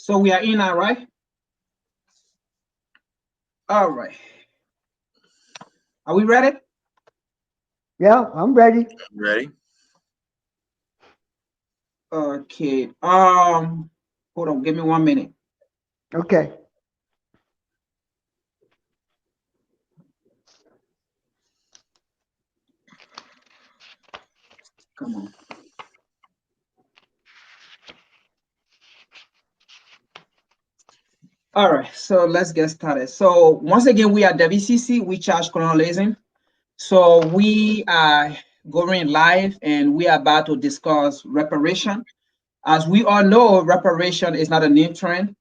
So we are in now, right? All right. Are we ready? Yeah, I'm ready. Ready? Okay. Hold on. Give me 1 minute. Okay. Come on. All right. So let's get started. So once again, we are WCC. We charge colonialism. So we are going live, and we are about to discuss reparation. As we all know, reparation is not a new trend.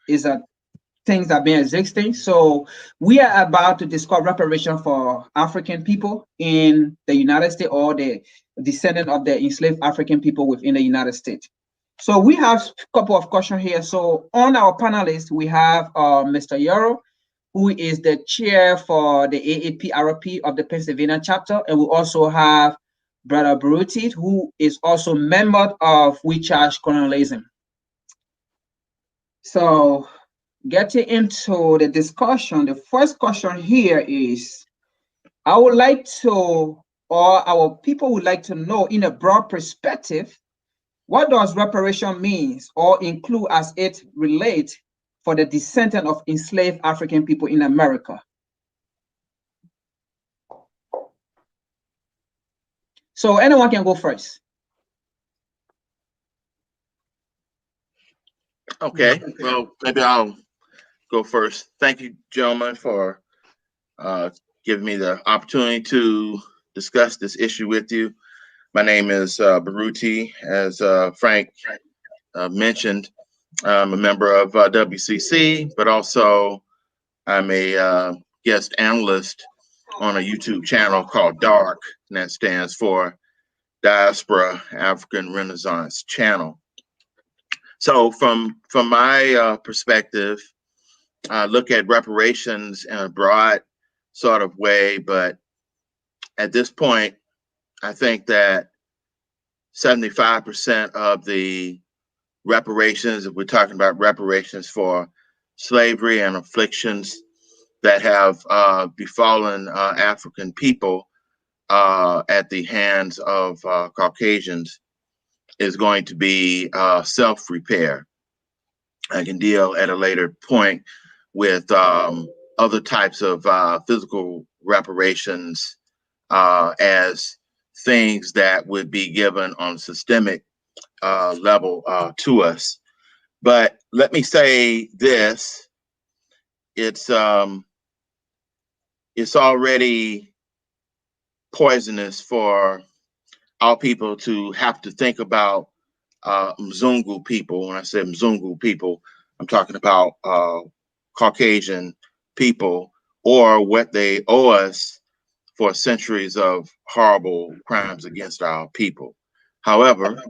Is a things that have been existing. So we are about to discuss reparation for African people in the United States, or the descendant of the enslaved African people within the United States. So we have a couple of questions here. So on our panelists, we have Mr. Yoro, who is the chair for the AAPRP of the Pennsylvania chapter. And we also have Brother Baruti, who is also member of We Charge Colonialism. So getting into the discussion, the first question here is, I would like to, or our people would like to know, in a broad perspective, what does reparation means or include as it relates for the descendant of enslaved African people in America? So anyone can go first. Okay, well, maybe I'll go first. Thank you, gentlemen, for giving me the opportunity to discuss this issue with you. My name is Baruti. As Frank mentioned, I'm a member of WCC, but also I'm a guest analyst on a YouTube channel called DARK, and that stands for Diaspora African Renaissance Channel. So from my perspective, I look at reparations in a broad sort of way, but at this point, I think that 75% of the reparations, if we're talking about reparations for slavery and afflictions that have befallen African people at the hands of Caucasians, is going to be self-repair. I can deal at a later point with other types of physical reparations as things that would be given on a systemic level to us. But let me say this: it's already poisonous for our people to have to think about Mzungu people. When I say Mzungu people, I'm talking about Caucasian people, or what they owe us for centuries of horrible crimes against our people. However,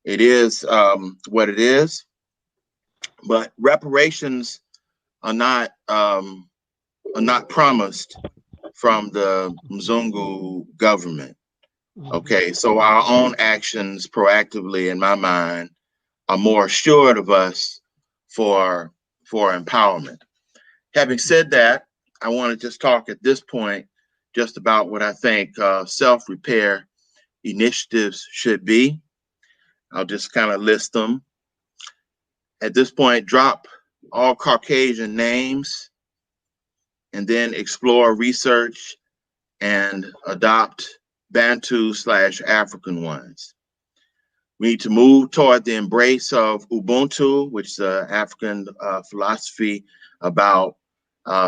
it is what it is. But reparations are not promised from the Mzungu government. Okay, so our own actions proactively, in my mind, are more assured of us for empowerment. Having said that, I want to just talk at this point just about what I think self-repair initiatives should be. I'll just kind of list them. At this point, drop all Caucasian names and then explore, research, and adopt Bantu/African ones. We need to move toward the embrace of Ubuntu, which is an African philosophy about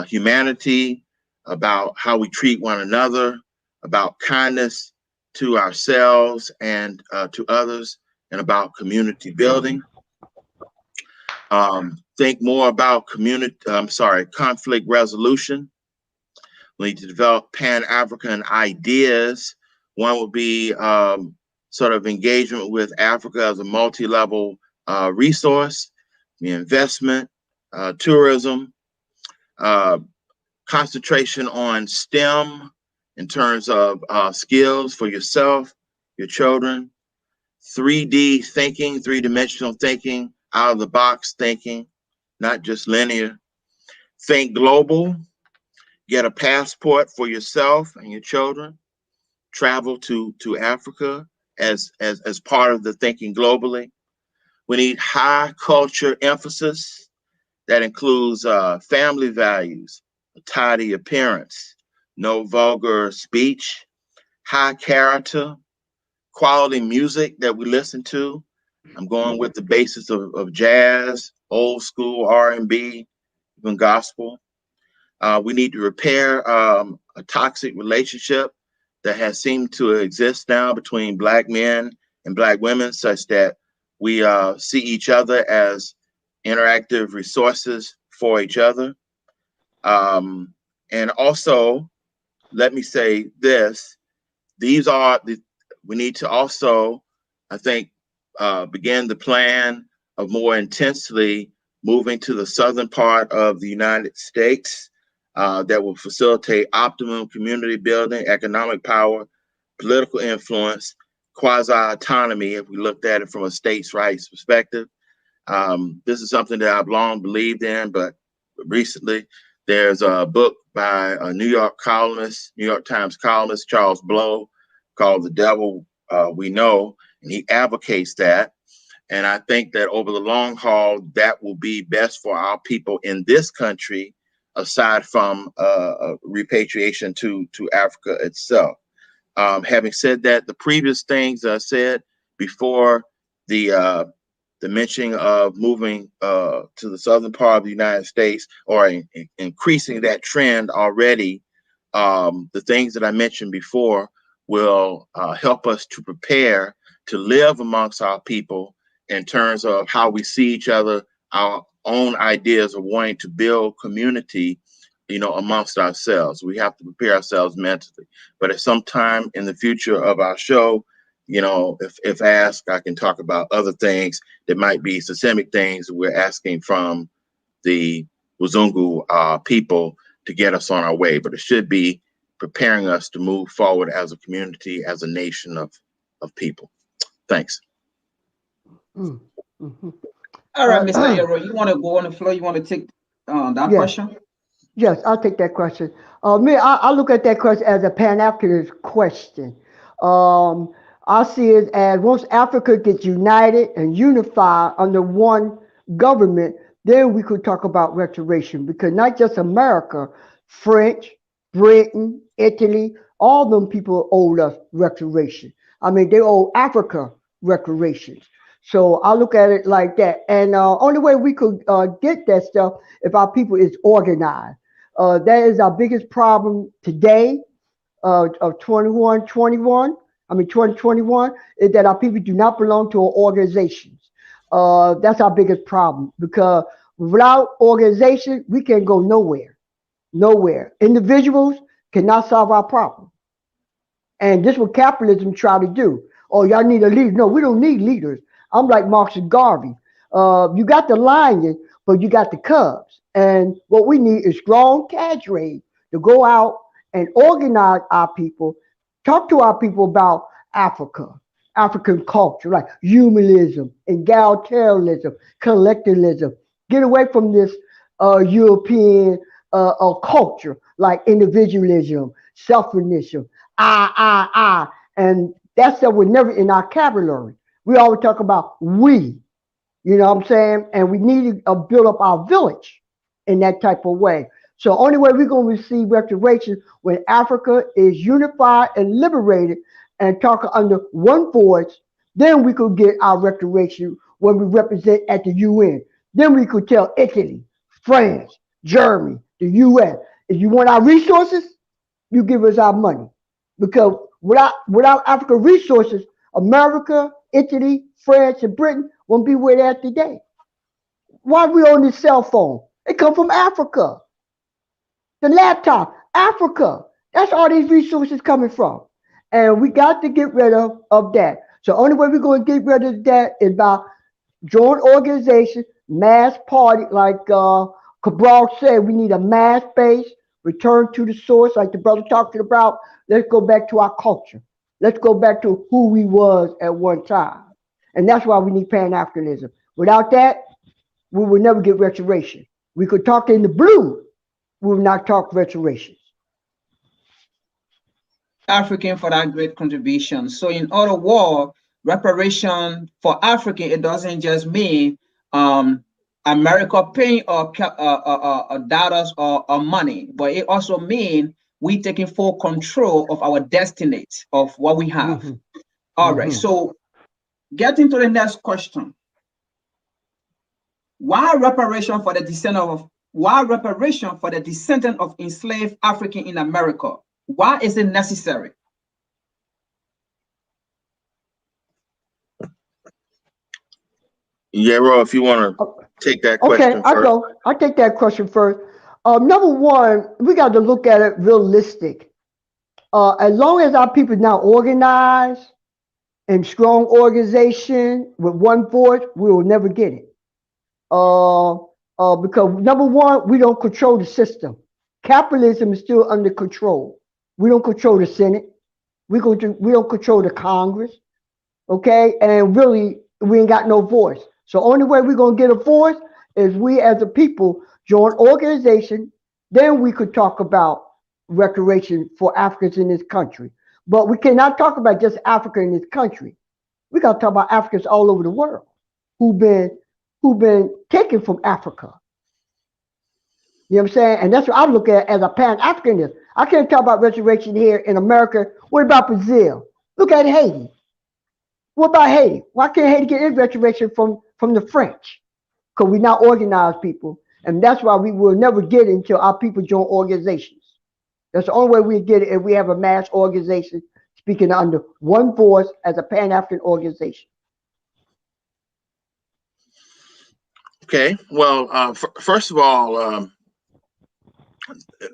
humanity, about how we treat one another, about kindness to ourselves and to others, and about community building. Think more about conflict resolution. We need to develop Pan-African ideas. One would be sort of engagement with Africa as a multi-level resource, the investment, tourism, concentration on STEM in terms of skills for yourself, your children, 3D thinking, three-dimensional thinking, out of the box thinking, not just linear. Think global, get a passport for yourself and your children, travel to Africa as part of the thinking globally. We need high culture emphasis that includes family values, a tidy appearance, no vulgar speech, high character, quality music that we listen to. I'm going with the basis of jazz, old school R&B, even gospel. We need to repair a toxic relationship that has seemed to exist now between Black men and Black women, such that we see each other as interactive resources for each other. And also, let me say this, we need to also, I think, begin the plan of more intensely moving to the southern part of the United States that will facilitate optimum community building, economic power, political influence, quasi-autonomy, if we looked at it from a states' rights perspective. This is something that I've long believed in, but recently there's a book by a New York Times columnist, Charles Blow, called The Devil We Know, and he advocates that. And I think that over the long haul, that will be best for our people in this country, aside from repatriation to Africa itself. Having said that, the previous things I said before the mentioning of moving to the southern part of the United States, or increasing that trend already, the things that I mentioned before will help us to prepare to live amongst our people in terms of how we see each other, our own ideas of wanting to build community, amongst ourselves. We have to prepare ourselves mentally. But at some time in the future of our show, if asked, I can talk about other things that might be systemic things we're asking from the Wazungu people to get us on our way. But it should be preparing us to move forward as a community, as a nation of people. Thanks. Mm-hmm. All right, Mr. Arrow, you want to go on the floor? You want to take that Yes. question? Yes, I'll take that question. I look at that question as a Pan-Africanist question. I see it as once Africa gets united and unified under one government, then we could talk about restoration, because not just America, French, Britain, Italy, all them people owed us restoration. I mean, they owe Africa reparations. So I look at it like that. And only way we could get that stuff if our people is organized. That is our biggest problem today of 2021, is that our people do not belong to organizations. That's our biggest problem, because without organization, we can go nowhere. Nowhere. Individuals cannot solve our problem. And this is what capitalism try to do. Oh, y'all need a leader. No, we don't need leaders. I'm like Marcus Garvey. You got the lion, but you got the cubs. And what we need is strong cadre to go out and organize our people, talk to our people about Africa, African culture, like humanism, egalitarianism, collectivism. Get away from this European culture, like individualism, selfishness, I. And that stuff was never in our vocabulary. We always talk about we, you know what I'm saying? And we need to build up our village in that type of way. So only way we're going to receive restoration when Africa is unified and liberated and talk under one voice, then we could get our restoration when we represent at the UN. Then we could tell Italy, France, Germany, the US, if you want our resources, you give us our money. Because without African resources, America, Italy, France, and Britain won't be where they're at today. Why are we on this cell phone? It come from Africa. The laptop, Africa. That's all these resources coming from. And we got to get rid of that. So only way we're going to get rid of that is by joint organization, mass party, like Cabral said, we need a mass base, return to the source, like the brother talking about. Let's go back to our culture. Let's go back to who we was at one time. And that's why we need Pan-Africanism. Without that, we will never get restoration. We could talk in the blue, we will not talk reparations. African for that great contribution. So in other words, reparation for African, it doesn't just mean America paying dollars or money, but it also means we taking full control of our destiny, of what we have. Mm-hmm. All right, so getting to the next question. Why reparation for the descendant of enslaved African in America? Why is it necessary? Yero, if you want to take that question first. Okay, I'll take that question first. Number one, we got to look at it realistic. As long as our people now organized in strong organization with one voice, we will never get it. Because number one, we don't control the system. Capitalism is still under control. We don't control the Senate. We don't control the Congress. Okay, and really, we ain't got no voice. So only way we're gonna get a voice is we as a people join organization. Then we could talk about reparation for Africans in this country. But we cannot talk about just Africa in this country. We gotta talk about Africans all over the world who've been taken from Africa. You know what I'm saying? And that's what I look at as a Pan-Africanist. I can't talk about restoration here in America. What about Brazil? Look at Haiti. What about Haiti? Why can't Haiti get its restoration from the French? Because we not organized people. And that's why we will never get it until our people join organizations. That's the only way we get it if we have a mass organization speaking under one voice as a Pan-African organization. Okay, well, first of all,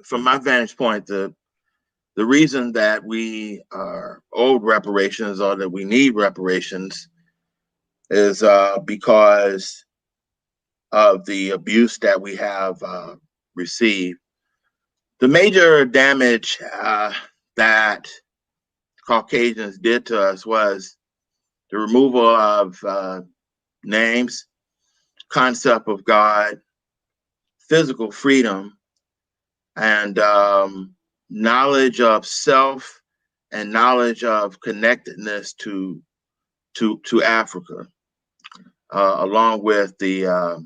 from my vantage point, the reason that we are owed reparations or that we need reparations is because of the abuse that we have received. The major damage that Caucasians did to us was the removal of names, concept of God, physical freedom, and knowledge of self and knowledge of connectedness to Africa, along with the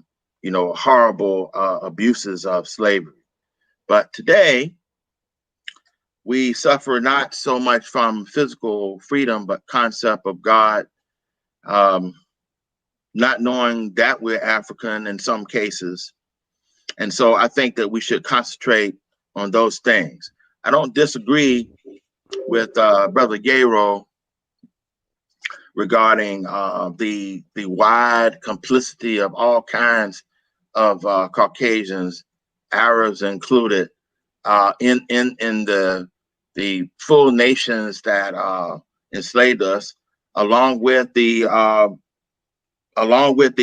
horrible abuses of slavery. But today we suffer not so much from physical freedom, but concept of God, not knowing that we're African in some cases. And so I think that we should concentrate on those things. I don't disagree with Brother Yero regarding the wide complicity of all kinds of Caucasians, Arabs included, in the full nations that enslaved us, along with the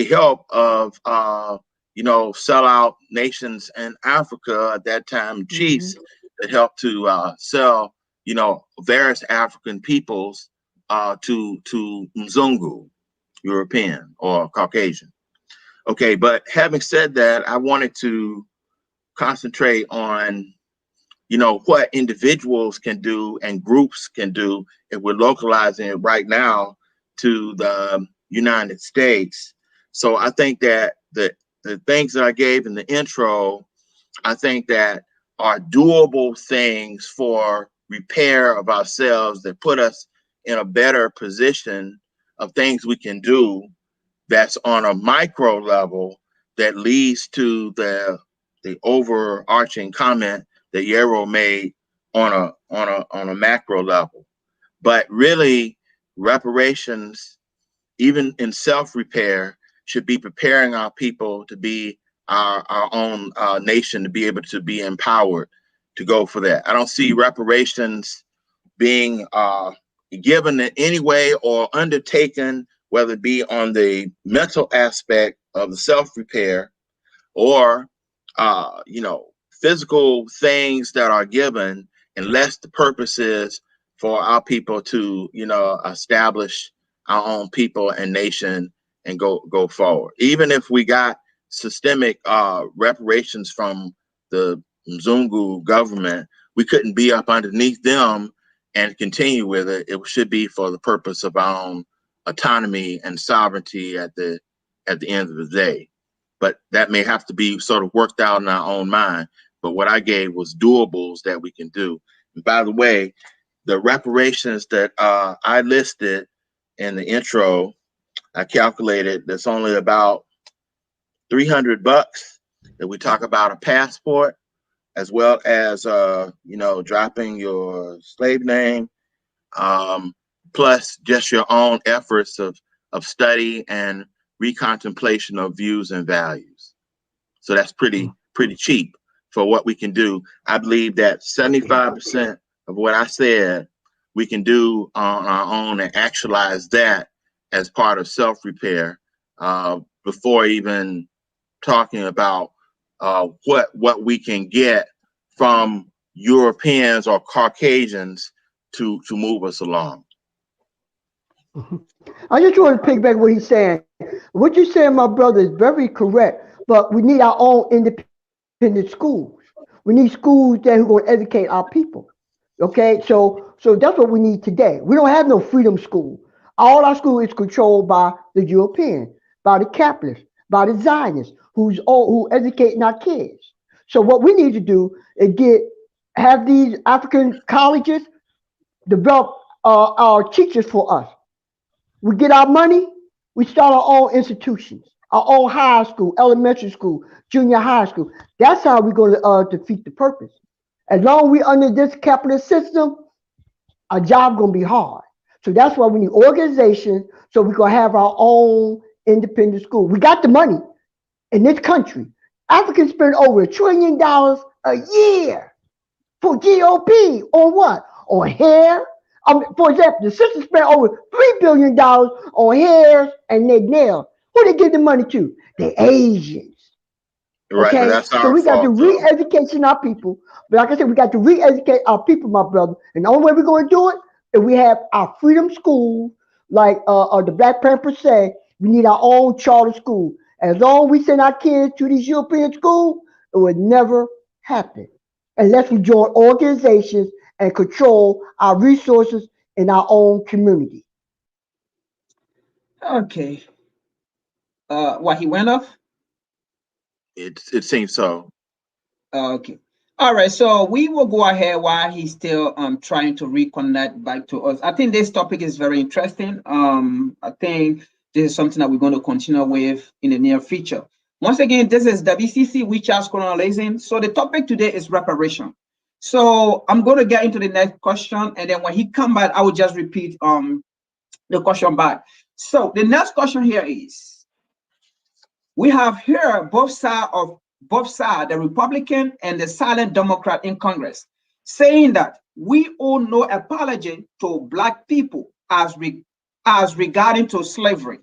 help of sellout nations in Africa at that time, chiefs that helped to sell various African peoples to Mzungu, European or Caucasian. Okay, but having said that, I wanted to concentrate on what individuals can do and groups can do if we're localizing it right now to the United States. So I think that the things that I gave in the intro, I think that are doable things for repair of ourselves that put us in a better position of things we can do that's on a micro level that leads to the overarching comment that Yero made on a macro level. But really, reparations, even in self-repair, should be preparing our people to be our own nation, to be able to be empowered to go for that. I don't see reparations being given in any way or undertaken, whether it be on the mental aspect of the self-repair or physical things that are given, unless the purpose is for our people to establish our own people and nation and go forward. Even if we got systemic reparations from the Mzungu government, we couldn't be up underneath them and continue with it. It should be for the purpose of our own autonomy and sovereignty at the end of the day. But that may have to be sort of worked out in our own mind. But what I gave was doables that we can do. And by the way, the reparations that I listed in the intro, I calculated that's only about $300 that we talk about a passport, as well as you know, dropping your slave name, plus just your own efforts of study and recontemplation of views and values. So that's pretty cheap for what we can do. I believe that 75% of what I said we can do on our own and actualize that as part of self-repair before even talking about what we can get from Europeans or Caucasians to move us along. I just want to piggyback what he's saying. What you're saying, my brother, is very correct. But we need our own independent schools. We need schools that are going to educate our people. Okay, so that's what we need today. We don't have no freedom school. All our school is controlled by the European, by the capitalists, by the Zionists, who educating our kids. So what we need to do is have these African colleges develop our teachers for us. We get our money, we start our own institutions, our own high school, elementary school, junior high school. That's how we're going to defeat the purpose. As long as we're under this capitalist system, our job going to be hard. So that's why we need organizations, so we're going to have our own independent school. We got the money in this country. Africans spend over $1 trillion a year for GOP on what? On hair. For example, the sisters spent over $3 billion on hairs and their nails. Who they give the money to? The Asians. Right, okay, that's our so we got to fault, re-education our people. But like I said, we got to re-educate our people, my brother. And the only way we're going to do it is we have our freedom schools, like the Black Panthers say. We need our own charter school. As long as we send our kids to these European schools, it would never happen unless we join organizations and control our resources in our own community. Okay. What, he went off? It seems so. Okay. All right. So we will go ahead while he's still trying to reconnect back to us. I think this topic is very interesting. I think this is something that we're going to continue with in the near future. Once again, this is WCC, We Charge Colonialism. So the topic today is reparation. So I'm going to get into the next question, and then when he come back, I will just repeat the question back. So the next question here is, we have here both sides, the Republican and the silent Democrat in Congress, saying that we owe no apology to Black people as regarding to slavery.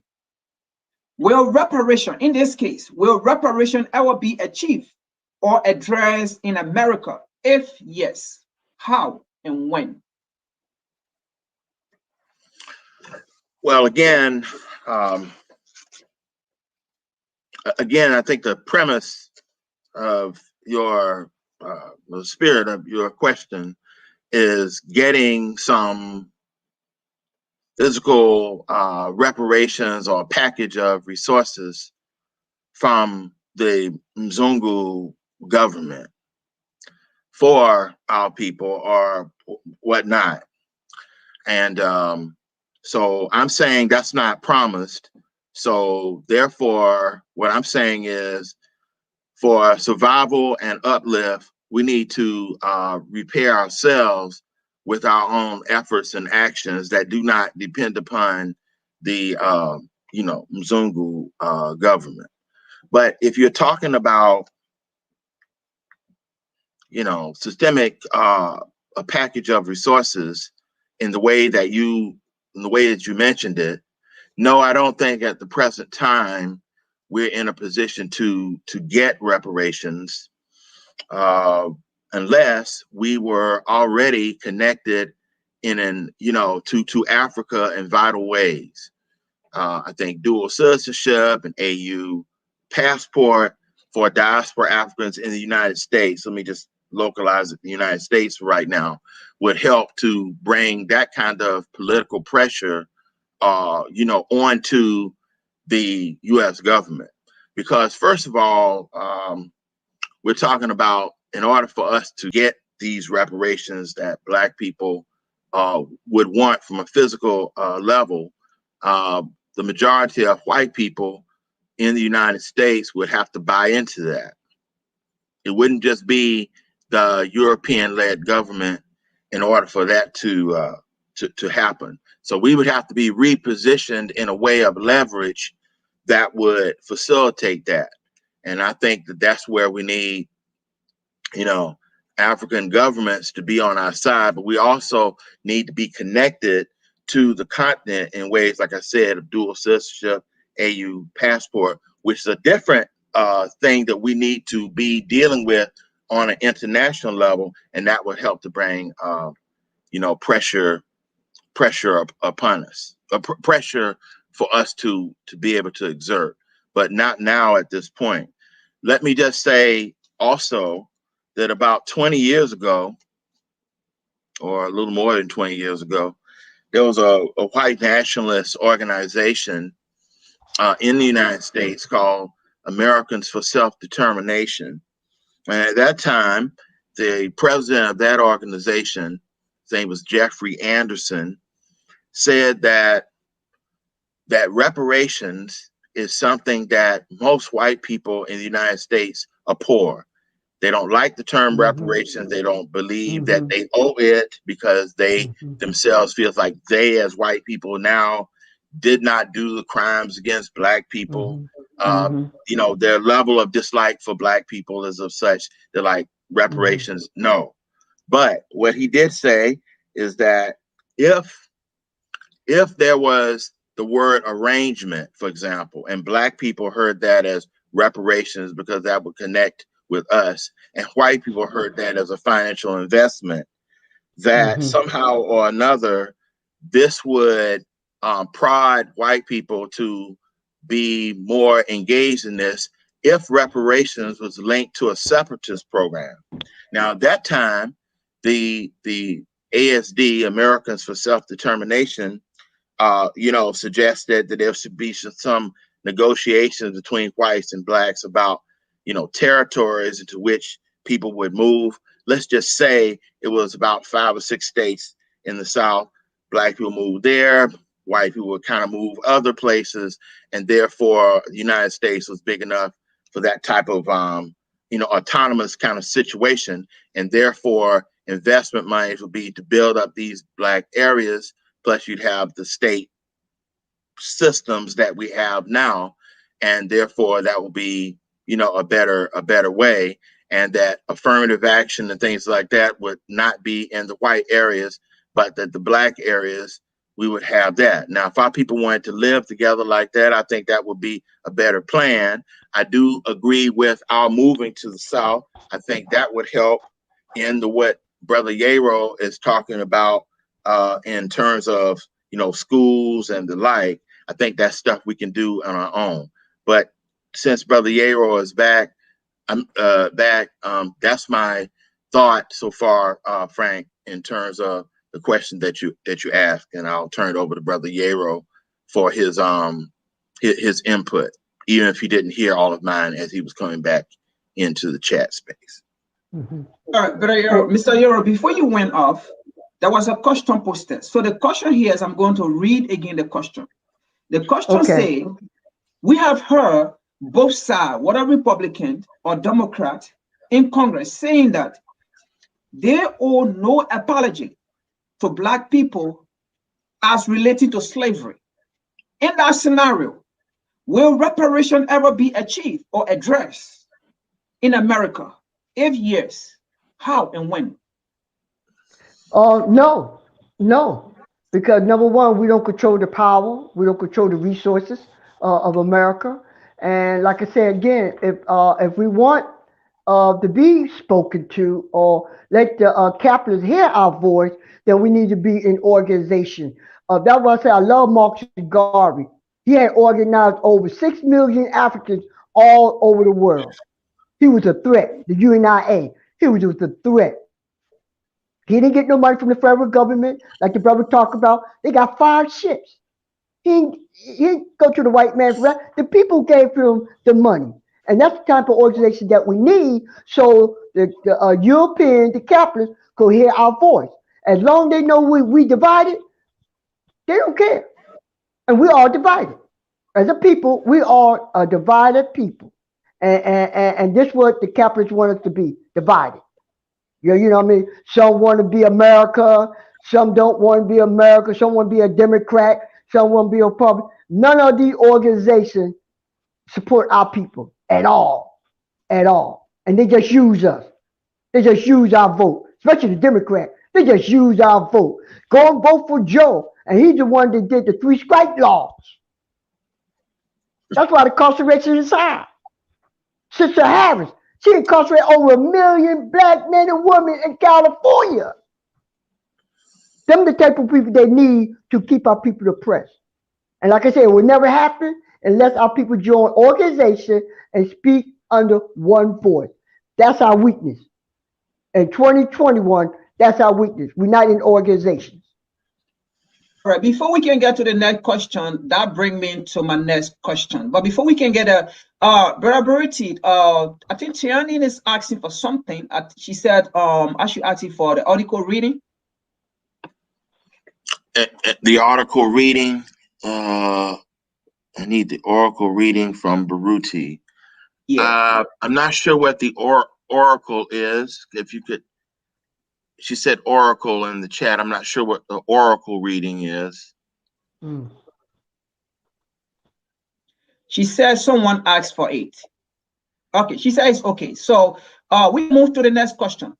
Will reparation, in this case, will reparation ever be achieved or addressed in America? If yes, how and when? Well, again, I think the premise of the spirit of your question is getting some physical reparations or package of resources from the Mzungu government for our people or whatnot. And so I'm saying that's not promised. So therefore, what I'm saying is, for survival and uplift, we need to repair ourselves with our own efforts and actions that do not depend upon the Mzungu government. But if you're talking about systemic a package of resources in the way that you mentioned it, no, I don't think at the present time we're in a position to get reparations unless we were already connected to Africa in vital ways. I think dual citizenship and AU passport for diaspora Africans in the United States, let me just localize it, the United States right now, would help to bring that kind of political pressure, onto the U.S. government. Because first of all, we're talking about, in order for us to get these reparations that Black people would want from a physical level, the majority of white people in the United States would have to buy into that. It wouldn't just be the European-led government in order for that to happen. So we would have to be repositioned in a way of leverage that would facilitate that. And I think that that's where we need, African governments to be on our side, but we also need to be connected to the continent in ways, like I said, of dual citizenship, AU passport, which is a different thing that we need to be dealing with on an international level, and that would help to bring, pressure upon us, pressure for us to be able to exert, but not now at this point. Let me just say also that about 20 years ago, or a little more than 20 years ago, there was a white nationalist organization in the United States called Americans for Self-Determination. And at that time, the president of that organization, his name was Jeffrey Anderson, said that reparations is something that most white people in the United States abhor. They don't like the term reparations. They don't believe that they owe it because they themselves feel like they, as white people now, did not do the crimes against Black people. Their level of dislike for Black people is of such, they're like, reparations, no. But what he did say is that if there was the word arrangement, for example, and Black people heard that as reparations because that would connect with us, and white people heard that as a financial investment, that somehow or another, this would prod white people to be more engaged in this if reparations was linked to a separatist program. Now, at that time, the ASD, Americans for Self-Determination, suggested that there should be some negotiations between whites and Blacks about, territories into which people would move. Let's just say it was about 5 or 6 states in the South. Black people moved there, white people would kind of move other places, and therefore the United States was big enough for that type of, autonomous kind of situation, and therefore investment money would be to build up these Black areas. Plus, you'd have the state systems that we have now, and therefore that will be, a better way, and that affirmative action and things like that would not be in the white areas, but that the Black areas, we would have that. Now, if our people wanted to live together like that, I think that would be a better plan. I do agree with our moving to the South. I think that would help in what Brother Yaro is talking about in terms of, schools and the like. I think that's stuff we can do on our own. But since Brother Yaro is back, that's my thought so far, Frank, in terms of the question that you asked, and I'll turn it over to Brother Yaro for his input, even if he didn't hear all of mine as he was coming back into the chat space. All right, Brother Yaro, Mr. Yaro, before you went off, there was a question posted. So the question here is, I'm going to read again the question. The question says, we have heard both sides, whether Republican or Democrat in Congress, saying that they owe no apology to Black people as relating to slavery. In that scenario, will reparation ever be achieved or addressed in America? If yes, how and when? No, because number one, we don't control the power, we don't control the resources of America, and like I said again, if we want to be spoken to or let the capitalists hear our voice, then we need to be in organization. That's why I say I love Marcus Garvey. He had organized over 6 million Africans all over the world. He was a threat. The UNIA, he was just a threat. He didn't get no money from the federal government, like the brother talked about. They got 5 ships. He didn't go to the white man for that. The people gave him the money. And that's the type of organization that we need, so the European, the capitalists, could hear our voice. As long as they know we divided, they don't care. And we are divided. As a people, we are a divided people. And this is what the capitalists want us to be, divided. You know what I mean? Some want to be America. Some don't want to be America. Some want to be a Democrat. Some want to be a Republican. None of these organizations support our people at all. At all. And they just use us. They just use our vote. Especially the Democrat. They just use our vote. Go and vote for Joe. And he's the one that did the 3 strike laws. That's why the incarceration is high. Sister Harris, she incarcerated over 1 million black men and women in California. Them the type of people they need to keep our people oppressed. And like I said, it will never happen unless our people join organization and speak under one voice. That's our weakness. In 2021, that's our weakness. We're not in organizations. All right, before we can get to the next question, that brings me to my next question. But before we can get Brother Baruti, I think Tianin is asking for something. She said, I should ask you for the article reading. The article reading, I need the oracle reading from Baruti. Yeah. I'm not sure what the oracle is. If you could, she said oracle in the chat. I'm not sure what the oracle reading is. She says someone asked for it. Okay, she says okay. So we move to the next question.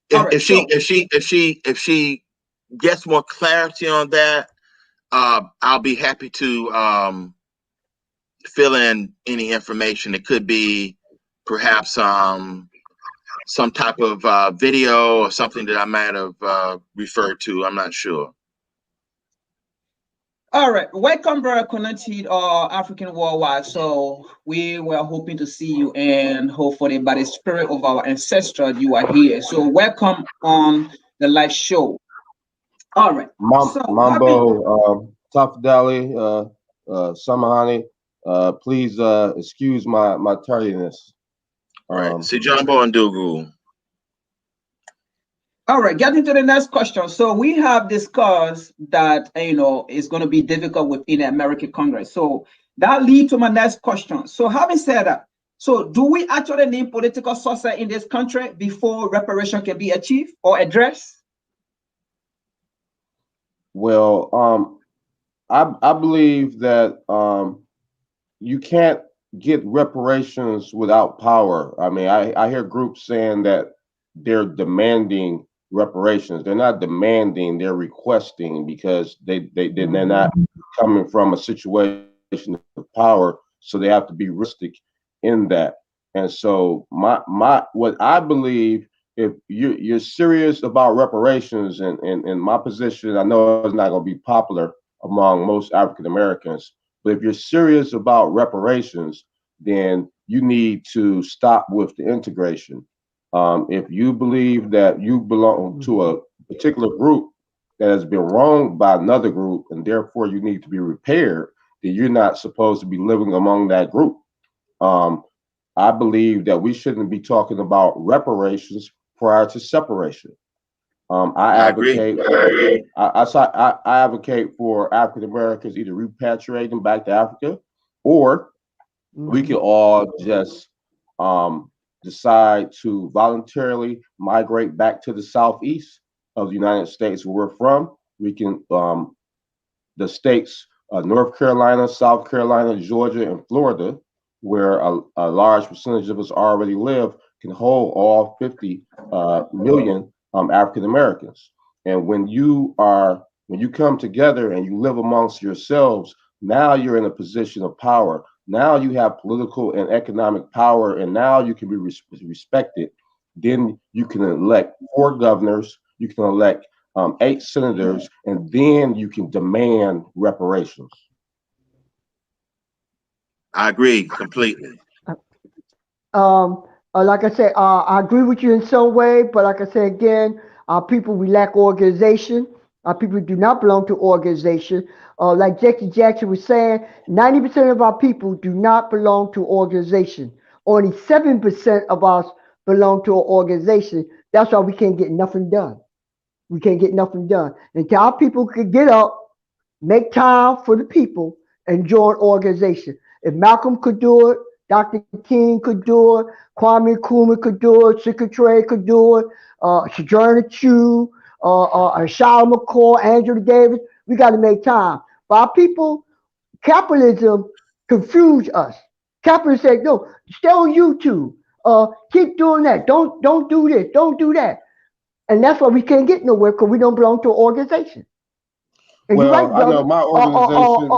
If she gets more clarity on that, I'll be happy to fill in any information. It could be perhaps some type of video or something that I might have referred to. I'm not sure. All right, welcome, Brother Connected African Worldwide. So we were hoping to see you, and hopefully by the spirit of our ancestors, you are here. So welcome on the live show. All right. Mambo, Tafadali, Samahani, please excuse my tardiness. All right, see Jumbo and Dugu. All right, getting to the next question. So we have discussed that, it's going to be difficult within the American Congress. So that leads to my next question. So having said that, so do we actually need political success in this country before reparation can be achieved or addressed? Well, I believe that you can't get reparations without power. I mean, I hear groups saying that they're demanding reparations. They're not demanding, they're requesting, because they're not coming from a situation of power, so they have to be realistic in that. And so what I believe, if you're serious about reparations, and in my position, I know it's not going to be popular among most African Americans, but if you're serious about reparations, then you need to stop with the integration. If you believe that you belong to a particular group that has been wronged by another group, and therefore you need to be repaired, then you're not supposed to be living among that group. I believe that we shouldn't be talking about reparations prior to separation. I advocate for African Americans either repatriating back to Africa, or we can all just decide to voluntarily migrate back to the southeast of the United States where we're from. We can, the states, North Carolina, South Carolina, Georgia, and Florida, where a large percentage of us already live, can hold all 50 million African Americans. And when you come together and you live amongst yourselves, now you're in a position of power. Now you have political and economic power, and now you can be respected. Then you can elect 4 governors, you can elect 8 senators, and then you can demand reparations. I agree completely. Like I said, I agree with you in some way, but like I said again, our people, we lack organization. Our people do not belong to organization. Like Jackie Jackson was saying, 90% of our people do not belong to organization. Only 7% of us belong to an organization. That's why we can't get nothing done. We can't get nothing done. Until our people could get up, make time for the people, and join organization. If Malcolm could do it, Dr. King could do it, Kwame Nkrumah could do it, Secretary could do it, Sojourner Truth, Charlotte McCoy, Angela Davis. We got to make time. But our people, capitalism confuse us. Capitalism say, no, stay on YouTube. Keep doing that. Don't do this. Don't do that. And that's why we can't get nowhere because we don't belong to an organization. And Well, you're right, brother. I know my organization.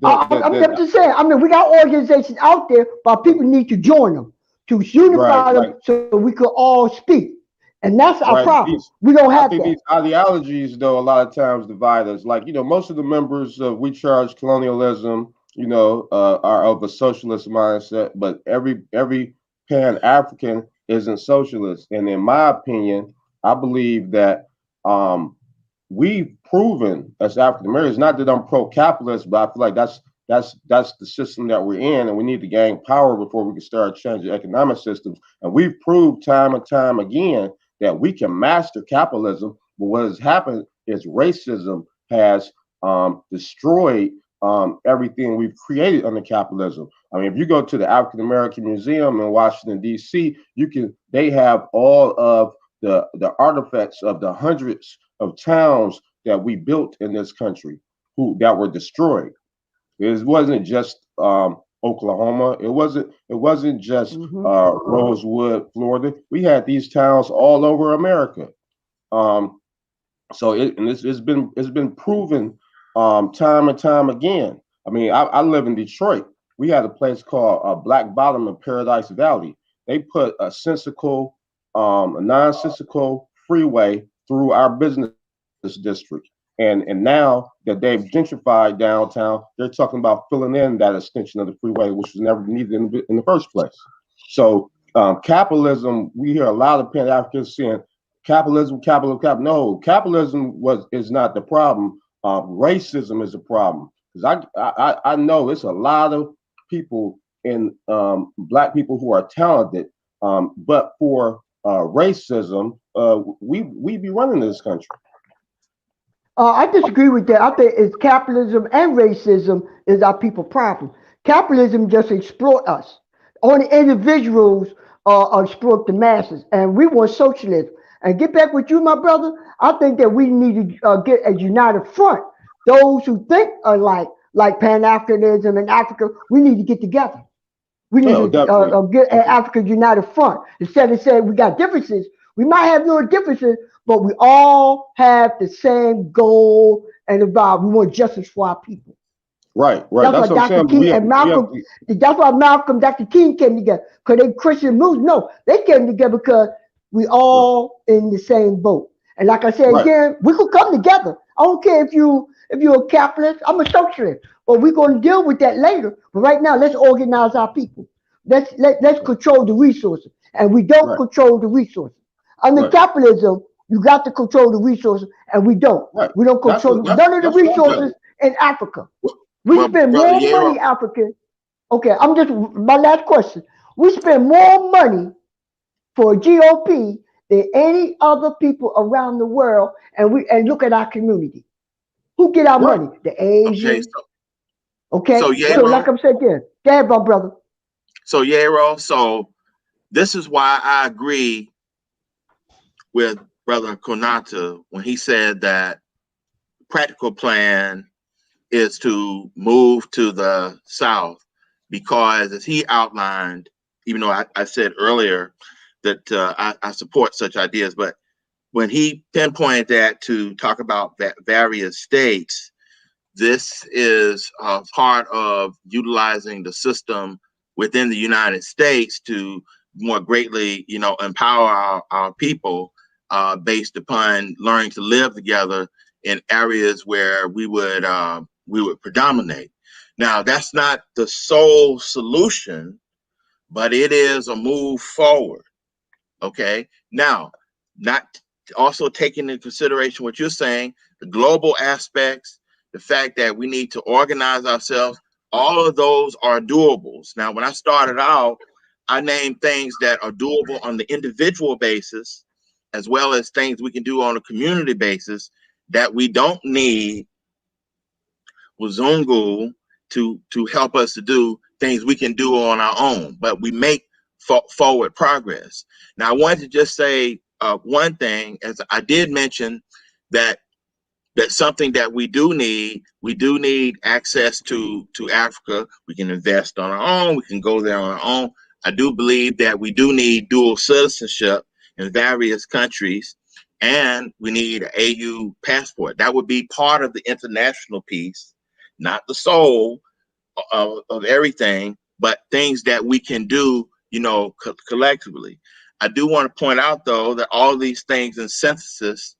I'm just saying. I mean, we got organizations out there, but people need to join them to unify them so we could all speak. And that's our problem. We don't have that. These ideologies, though, a lot of times divide us. Like, most of the members of We Charge Colonialism, are of a socialist mindset, but every Pan-African isn't socialist. And in my opinion, I believe that we've proven as African Americans, not that I'm pro-capitalist, but I feel like that's the system that we're in, and we need to gain power before we can start changing economic systems. And we've proved time and time again that we can master capitalism, but what has happened is racism has destroyed everything we've created under capitalism. I mean, if you go to the African American Museum in Washington, D.C., they have all of the artifacts of the hundreds of towns that we built in this country that were destroyed. It wasn't just Oklahoma. It wasn't just Rosewood, Florida. We had these towns all over America. So it's been proven time and time again. I mean, I live in Detroit. We had a place called Black Bottom in Paradise Valley. They put a nonsensical freeway through our business district. And now that they've gentrified downtown, they're talking about filling in that extension of the freeway, which was never needed in the first place. So capitalism, we hear a lot of Pan-Africans saying capitalism. No, capitalism is not the problem. Racism is a problem. Because I know it's a lot of people in Black people who are talented, but for racism, we be running this country. I disagree with that. I think it's capitalism and racism is our people problem. Capitalism just exploit us. Only individuals exploit the masses, and we want socialism. And get back with you, my brother. I think that we need to get a united front. Those who think alike, like Pan-Africanism in Africa, we need to get together. We need to get an African united front. Instead of saying we got differences, we might have no differences, but we all have the same goal and about. We want justice for our people. Right. That's why Dr. King and Malcolm. That's why Malcolm, Dr. King came together because they Christian movement. No, they came together because we all in the same boat. And like I said again, we could come together. I don't care if you're a capitalist. I'm a socialist, but we're going to deal with that later. But right now, let's organize our people. Let's control the resources, and we don't control the resources. Under capitalism, you got to control the resources, and we don't. We don't control none of the resources in Africa. We spend more money, African. Okay, my last question. We spend more money for GOP than any other people around the world, and look at our community. Who get our money? The Asians. Okay. So like I'm saying again, go ahead, my brother. So Yero, so this is why I agree with Brother Konata when he said that practical plan is to move to the South, because as he outlined, even though I said earlier that I support such ideas, but when he pinpointed that to talk about various states, this is part of utilizing the system within the United States to more greatly, empower our people based upon learning to live together in areas where we would predominate. Now, that's not the sole solution, but it is a move forward. Okay. Now, not also taking into consideration what you're saying, the global aspects, the fact that we need to organize ourselves, all of those are doables. Now, when I started out, I named things that are doable on the individual basis, as well as things we can do on a community basis that we don't need Wazungu to help us to do things we can do on our own, but we make forward progress. Now, I wanted to just say one thing, as I did mention that something that we do need access to Africa. We can invest on our own. We can go there on our own. I do believe that we do need dual citizenship in various countries, and we need an AU passport. That would be part of the international piece, not the soul of everything, but things that we can do, you know, collectively. I do want to point out, though, that all these things in synthesis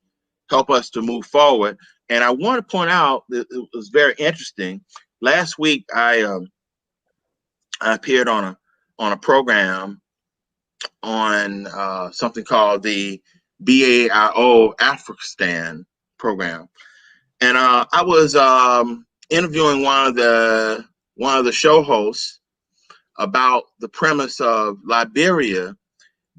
help us to move forward. And I want to point out that it was very interesting. Last week, I appeared on a program on something called the BAIO Afghanistan program, and I was interviewing one of the show hosts about the premise of Liberia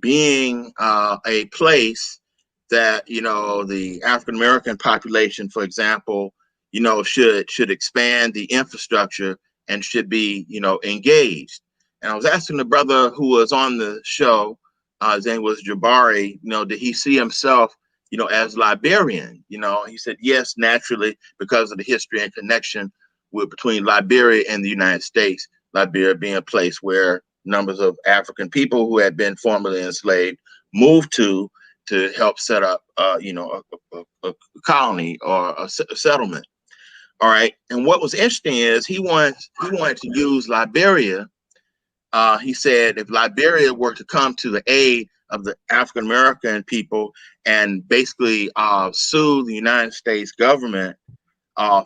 being a place that, you know, the African American population, for example, you know, should expand the infrastructure and should be, you know, engaged. And I was asking the brother who was on the show, his name was Jabari, you know, did he see himself, you know, as Liberian? You know, he said yes, naturally, because of the history and connection between Liberia and the United States. Liberia being a place where numbers of African people who had been formerly enslaved moved to help set up, you know, a colony or a settlement. All right. And what was interesting is he wanted to use Liberia. He said if Liberia were to come to the aid of the African American people and basically sue the United States government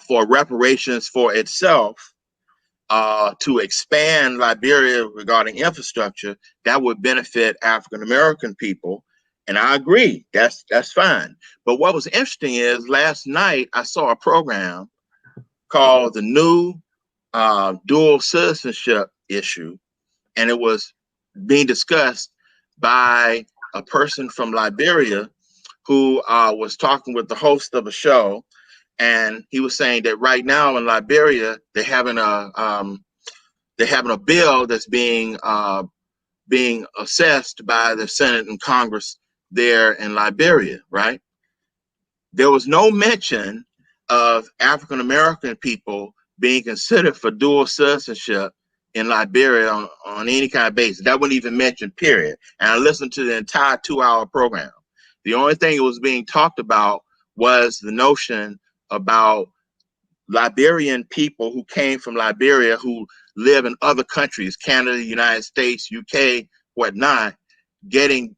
for reparations for itself, to expand Liberia regarding infrastructure, that would benefit African American people. And I agree, that's fine. But what was interesting is last night I saw a program called the New Dual Citizenship Issue, and it was being discussed by a person from Liberia who was talking with the host of a show. And he was saying that right now in Liberia, they're having a bill that's being assessed by the Senate and Congress there in Liberia, right? There was no mention of African American people being considered for dual citizenship in Liberia on any kind of basis. That wasn't even mentioned, period. And I listened to the entire 2-hour program. The only thing that was being talked about was the notion about Liberian people who came from Liberia who live in other countries, Canada, United States, UK, whatnot, getting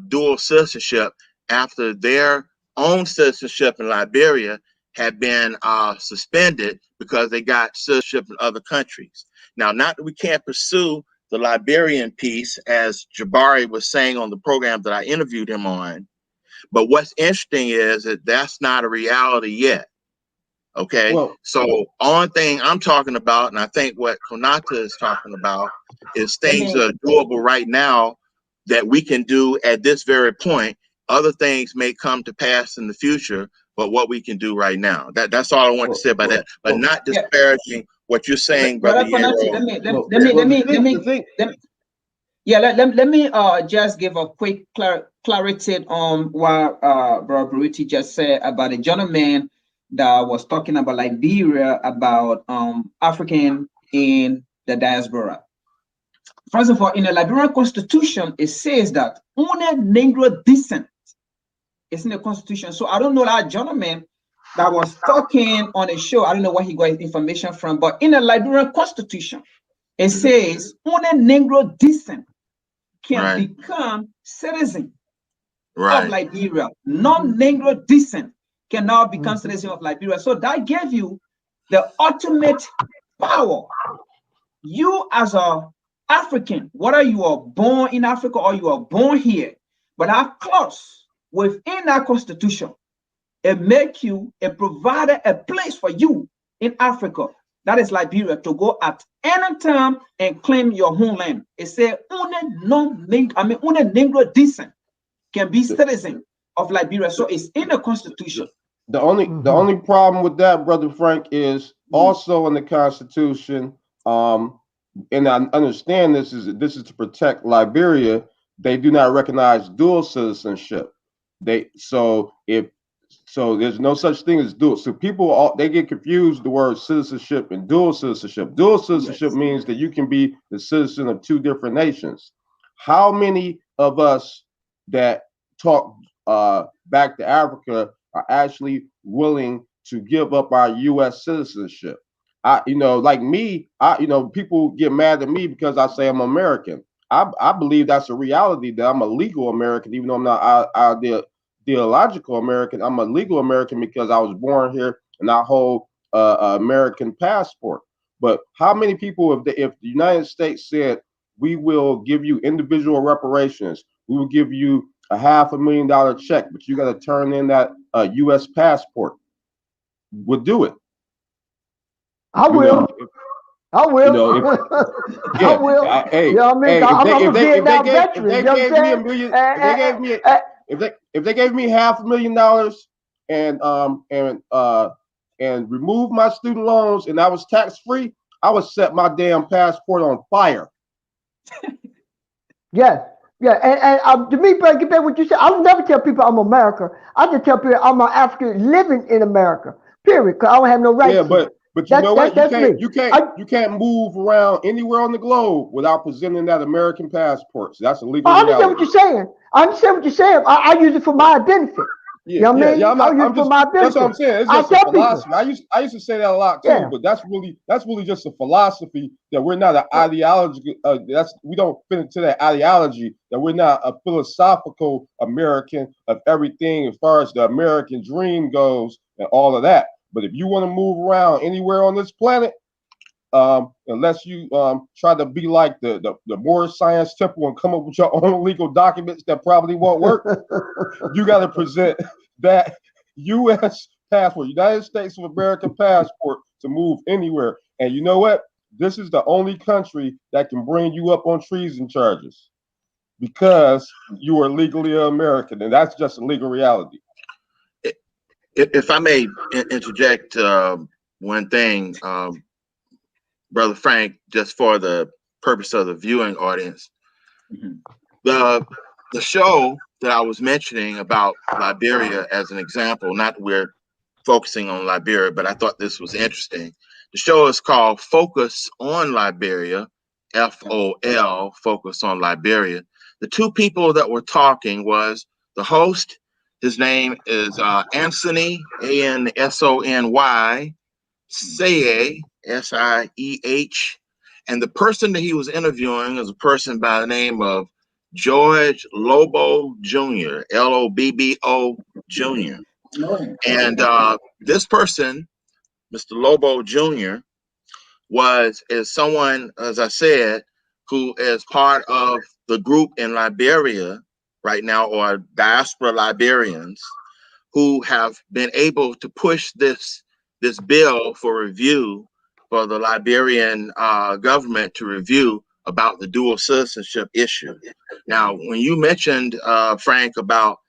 dual citizenship after their own citizenship in Liberia had been suspended because they got citizenship in other countries. Now, not that we can't pursue the Liberian piece, as Jabari was saying on the program that I interviewed him on, but what's interesting is that that's not a reality yet. Okay, well, so only thing I'm talking about, and I think what Konata is talking about, is things that are doable right now that we can do at this very point. Other things may come to pass in the future, but what we can do right now. That's all I want to say about that, but not disparaging what you're saying, brother. Let me just give a quick clarity on what Brother Baruti just said about the gentleman that was talking about Liberia, about African in the diaspora. First of all, in the Liberian Constitution, it says that only Negro descent is in the Constitution. So I don't know that gentleman that was talking on a show. I don't know where he got his information from, but in the Liberian Constitution, it says only Negro descent can become citizen of Liberia. Non-Negro descent can now become citizen of Liberia. So that gave you the ultimate power. You as a African, whether you are born in Africa or you are born here, but our clause within our constitution, it make you, it provided a place for you in Africa, that is Liberia, to go at any time and claim your homeland. It said only Negro decent can be citizen of Liberia. So it's in the constitution. The only problem with that, Brother Frank, is also in the Constitution. And I understand this is to protect Liberia. They do not recognize dual citizenship. So there's no such thing as dual. So people they get confused the word citizenship and dual citizenship. Dual citizenship means that you can be the citizen of two different nations. How many of us that talk back to Africa are actually willing to give up our U.S. citizenship? Like me, people get mad at me because I say I'm American. I believe that's a reality, that I'm a legal American, even though I'm not the theological American. I'm a legal American because I was born here and I hold American passport. But how many people, if the United States said, we will give you individual reparations, we will give you a $500,000 check, but you got to turn in that U.S. passport, would do it? I will. I will. I will. Hey, you know what I mean? I'm a Vietnam veteran. If they gave me $1 million, if they gave me $500,000 and remove my student loans and I was tax free, I would set my damn passport on fire. Yeah. And to me, but get back what you said. I would never tell people I'm America. I just tell people I'm an African living in America. Period. Because I don't have no rights. Yeah, but you know what? You can't move around anywhere on the globe without presenting that American passport. So that's a legal reality. I understand what you're saying. I understand what you're saying. I use it for my benefit. Yeah, you know what I mean? I use it for my benefit. That's what I'm saying. It's just a philosophy. I used to say that a lot too, but that's really just a philosophy that we're not an ideology. We don't fit into that ideology, that we're not a philosophical American of everything as far as the American dream goes and all of that. But if you want to move around anywhere on this planet, unless you try to be like the Moorish Science Temple and come up with your own legal documents that probably won't work, you got to present that U.S. passport, United States of America passport, to move anywhere. And you know what? This is the only country that can bring you up on treason charges because you are legally American, and that's just a legal reality. If I may interject one thing, Brother Frank, just for the purpose of the viewing audience, the show that I was mentioning about Liberia as an example, not that we're focusing on Liberia, but I thought this was interesting. The show is called Focus on Liberia, FOL, Focus on Liberia. The two people that were talking was the host. His name is Anthony, Ansony, Sieh, Sieh. And the person that he was interviewing is a person by the name of George Lobo Jr., Lobbo Jr. And this person, Mr. Lobo Jr., is someone, as I said, who is part of the group in Liberia right now, or diaspora Liberians, who have been able to push this bill for review for the Liberian government to review about the dual citizenship issue. Now, when you mentioned, Frank, about,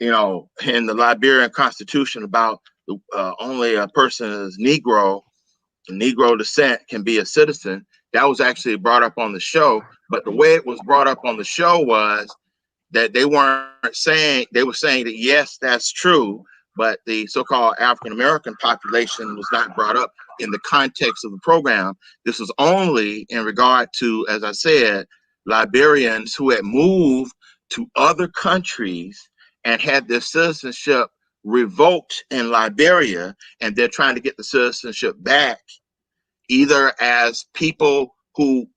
in the Liberian Constitution about only a person is Negro descent can be a citizen, that was actually brought up on the show. But the way it was brought up on the show was that they were saying that yes, that's true, but the so-called African-American population was not brought up in the context of the program. This was only in regard to, as I said, Liberians who had moved to other countries and had their citizenship revoked in Liberia, and they're trying to get the citizenship back, either as people who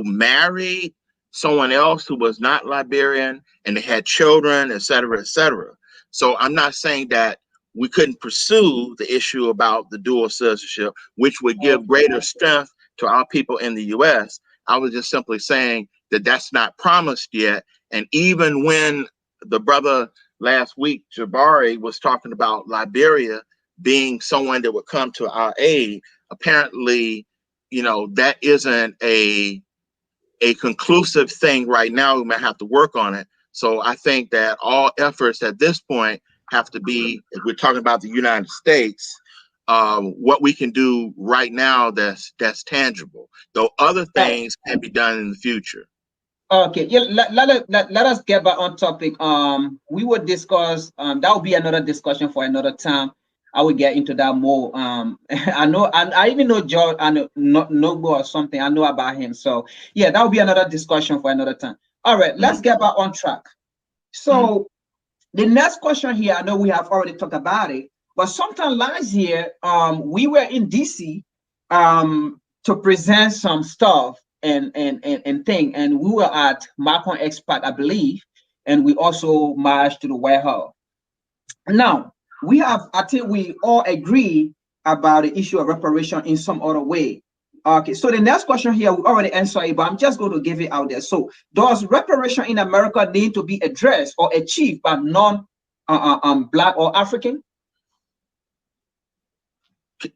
married someone else who was not Liberian and they had children, et cetera, et cetera. So I'm not saying that we couldn't pursue the issue about the dual citizenship, which would give greater strength to our people in the U.S. I was just simply saying that that's not promised yet. And even when the brother last week, Jabari, was talking about Liberia being someone that would come to our aid, apparently, you know, that isn't a conclusive thing right now. We might have to work on it. So I think that all efforts at this point have to be, if we're talking about the United States, what we can do right now that's tangible, though other things can be done in the future. Okay, yeah, let us get back on topic. We will discuss, that will be another discussion for another time. I will get into that more. I know, I even know George, I know Nobo or something. I know about him. So yeah, that will be another discussion for another time. All right, let's get back on track. So the next question here, I know we have already talked about it, but sometime last year, we were in DC to present some stuff and thing, and we were at Macron Expat, I believe, and we also marched to the White House. Now we have, I think we all agree about the issue of reparation in some other way. Okay, so the next question here, we already answered it, but I'm just going to give it out there. So does reparation in America need to be addressed or achieved by non-Black or African?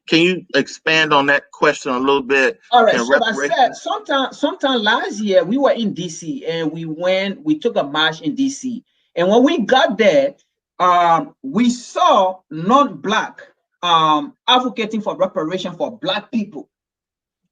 Can you expand on that question a little bit? All right, so I said sometime last year we were in DC and we took a march in DC, and when we got there, we saw non-Black advocating for reparation for Black people.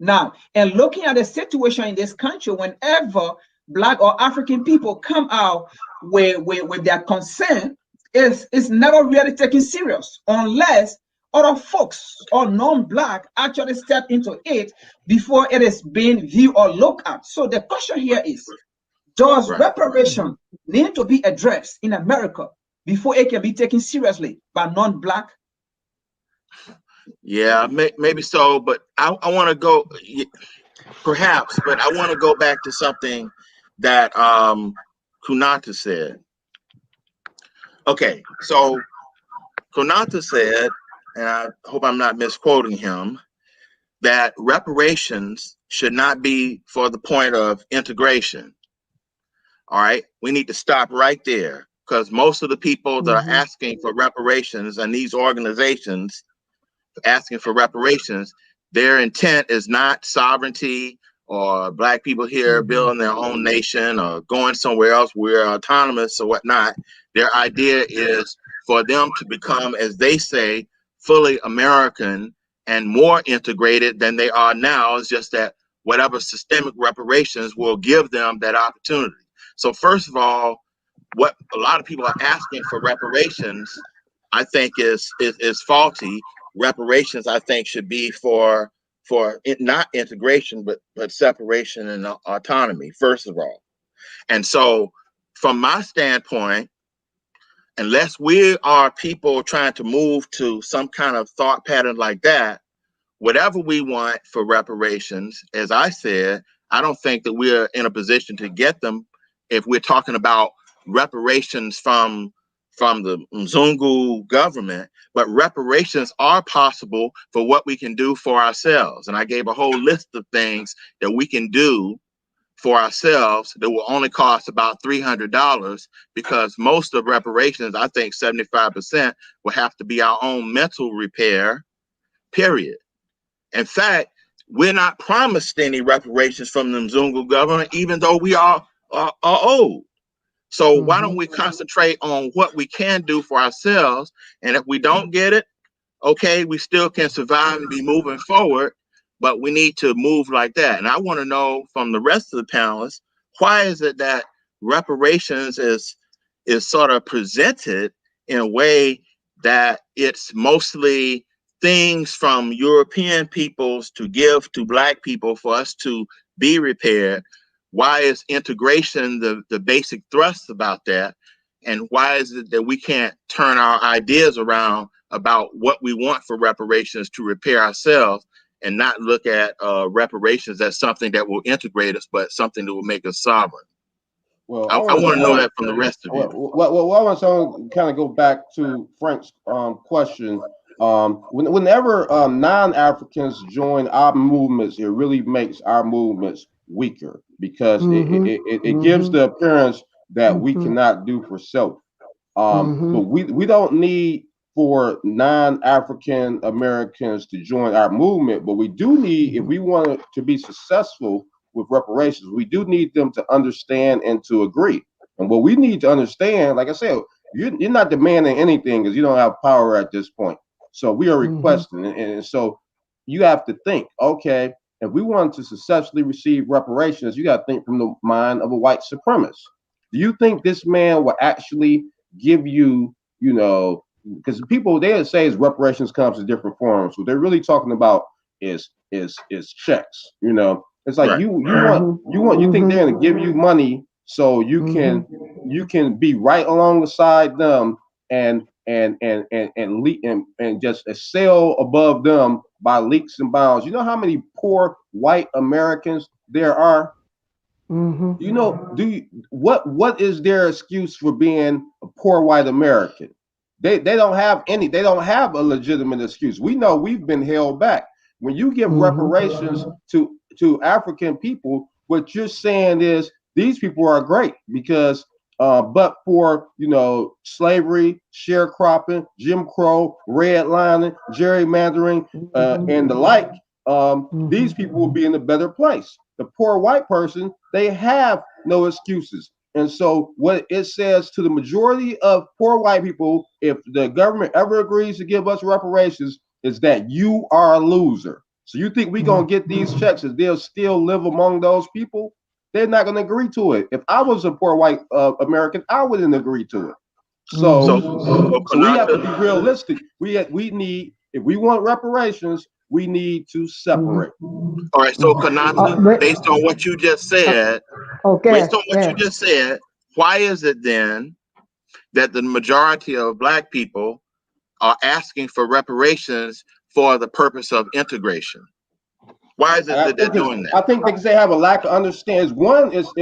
Now, and looking at the situation in this country, whenever Black or African people come out with their concern, it's never really taken serious unless other folks or non-Black actually step into it before it is being viewed or looked at. So the question here is, does reparation need to be addressed in America before it can be taken seriously by non-Black? Yeah, maybe so, but I want to go, perhaps, but I want to go back to something that Kunata said. Okay, so Kunata said, and I hope I'm not misquoting him, that reparations should not be for the point of integration. All right, we need to stop right there, because most of the people that are asking for reparations and these organizations asking for reparations, their intent is not sovereignty or Black people here building their own nation or going somewhere else where autonomous or whatnot. Their idea is for them to become, as they say, fully American and more integrated than they are now. It's just that whatever systemic reparations will give them that opportunity. So first of all, what a lot of people are asking for reparations, I think is faulty. Reparations, I think, should be for not integration, but separation and autonomy, first of all. And so from my standpoint, unless we are people trying to move to some kind of thought pattern like that, whatever we want for reparations, as I said, I don't think that we're in a position to get them if we're talking about reparations from the Mzungu government, but reparations are possible for what we can do for ourselves. And I gave a whole list of things that we can do for ourselves that will only cost about $300, because most of reparations, I think 75%, will have to be our own mental repair, period. In fact, we're not promised any reparations from the Mzungu government, even though we are owed. So why don't we concentrate on what we can do for ourselves? And if we don't get it, okay, we still can survive and be moving forward, but we need to move like that. And I want to know from the rest of the panelists, why is it that reparations is sort of presented in a way that it's mostly things from European peoples to give to Black people for us to be repaired? Why is integration the basic thrust about that? And why is it that we can't turn our ideas around about what we want for reparations to repair ourselves and not look at reparations as something that will integrate us, but something that will make us sovereign? Well, I want to know that from the rest of you. Well, I want to kind of go back to Frank's question. Whenever non-Africans join our movements, it really makes our movements weaker because it gives the appearance that we cannot do for self. But we don't need for non-African Americans to join our movement, but we do need, if we want to be successful with reparations, we do need them to understand and to agree. And what we need to understand, like I said, you're not demanding anything because you don't have power at this point. So we are requesting, and so you have to think, okay, if we want to successfully receive reparations, you got to think from the mind of a white supremacist. Do you think this man will actually give you, you know, because people they say is reparations comes in different forms. What they're really talking about is checks. You know, it's like Right. you think they're gonna give you money so you can be right alongside them and just sail above them by leaps and bounds. You know how many poor white Americans there are? You know, what is their excuse for being a poor white American? They don't have a legitimate excuse. We know we've been held back. When you give reparations to African people, what you're saying is these people are great because but for, you know, slavery, sharecropping, Jim Crow, redlining, gerrymandering, and the like, these people will be in a better place. The poor white person, they have no excuses. And so what it says to the majority of poor white people, if the government ever agrees to give us reparations, is that you are a loser. So you think we're going to get these checks and they'll still live among those people? They're not going to agree to it. If I was a poor white American, I wouldn't agree to it. So we have to be realistic. We need, if we want reparations, we need to separate. All right. So Kanata, based on what you just said, why is it then that the majority of Black people are asking for reparations for the purpose of integration? Why is it that they're doing that? I think because they have a lack of understanding. One is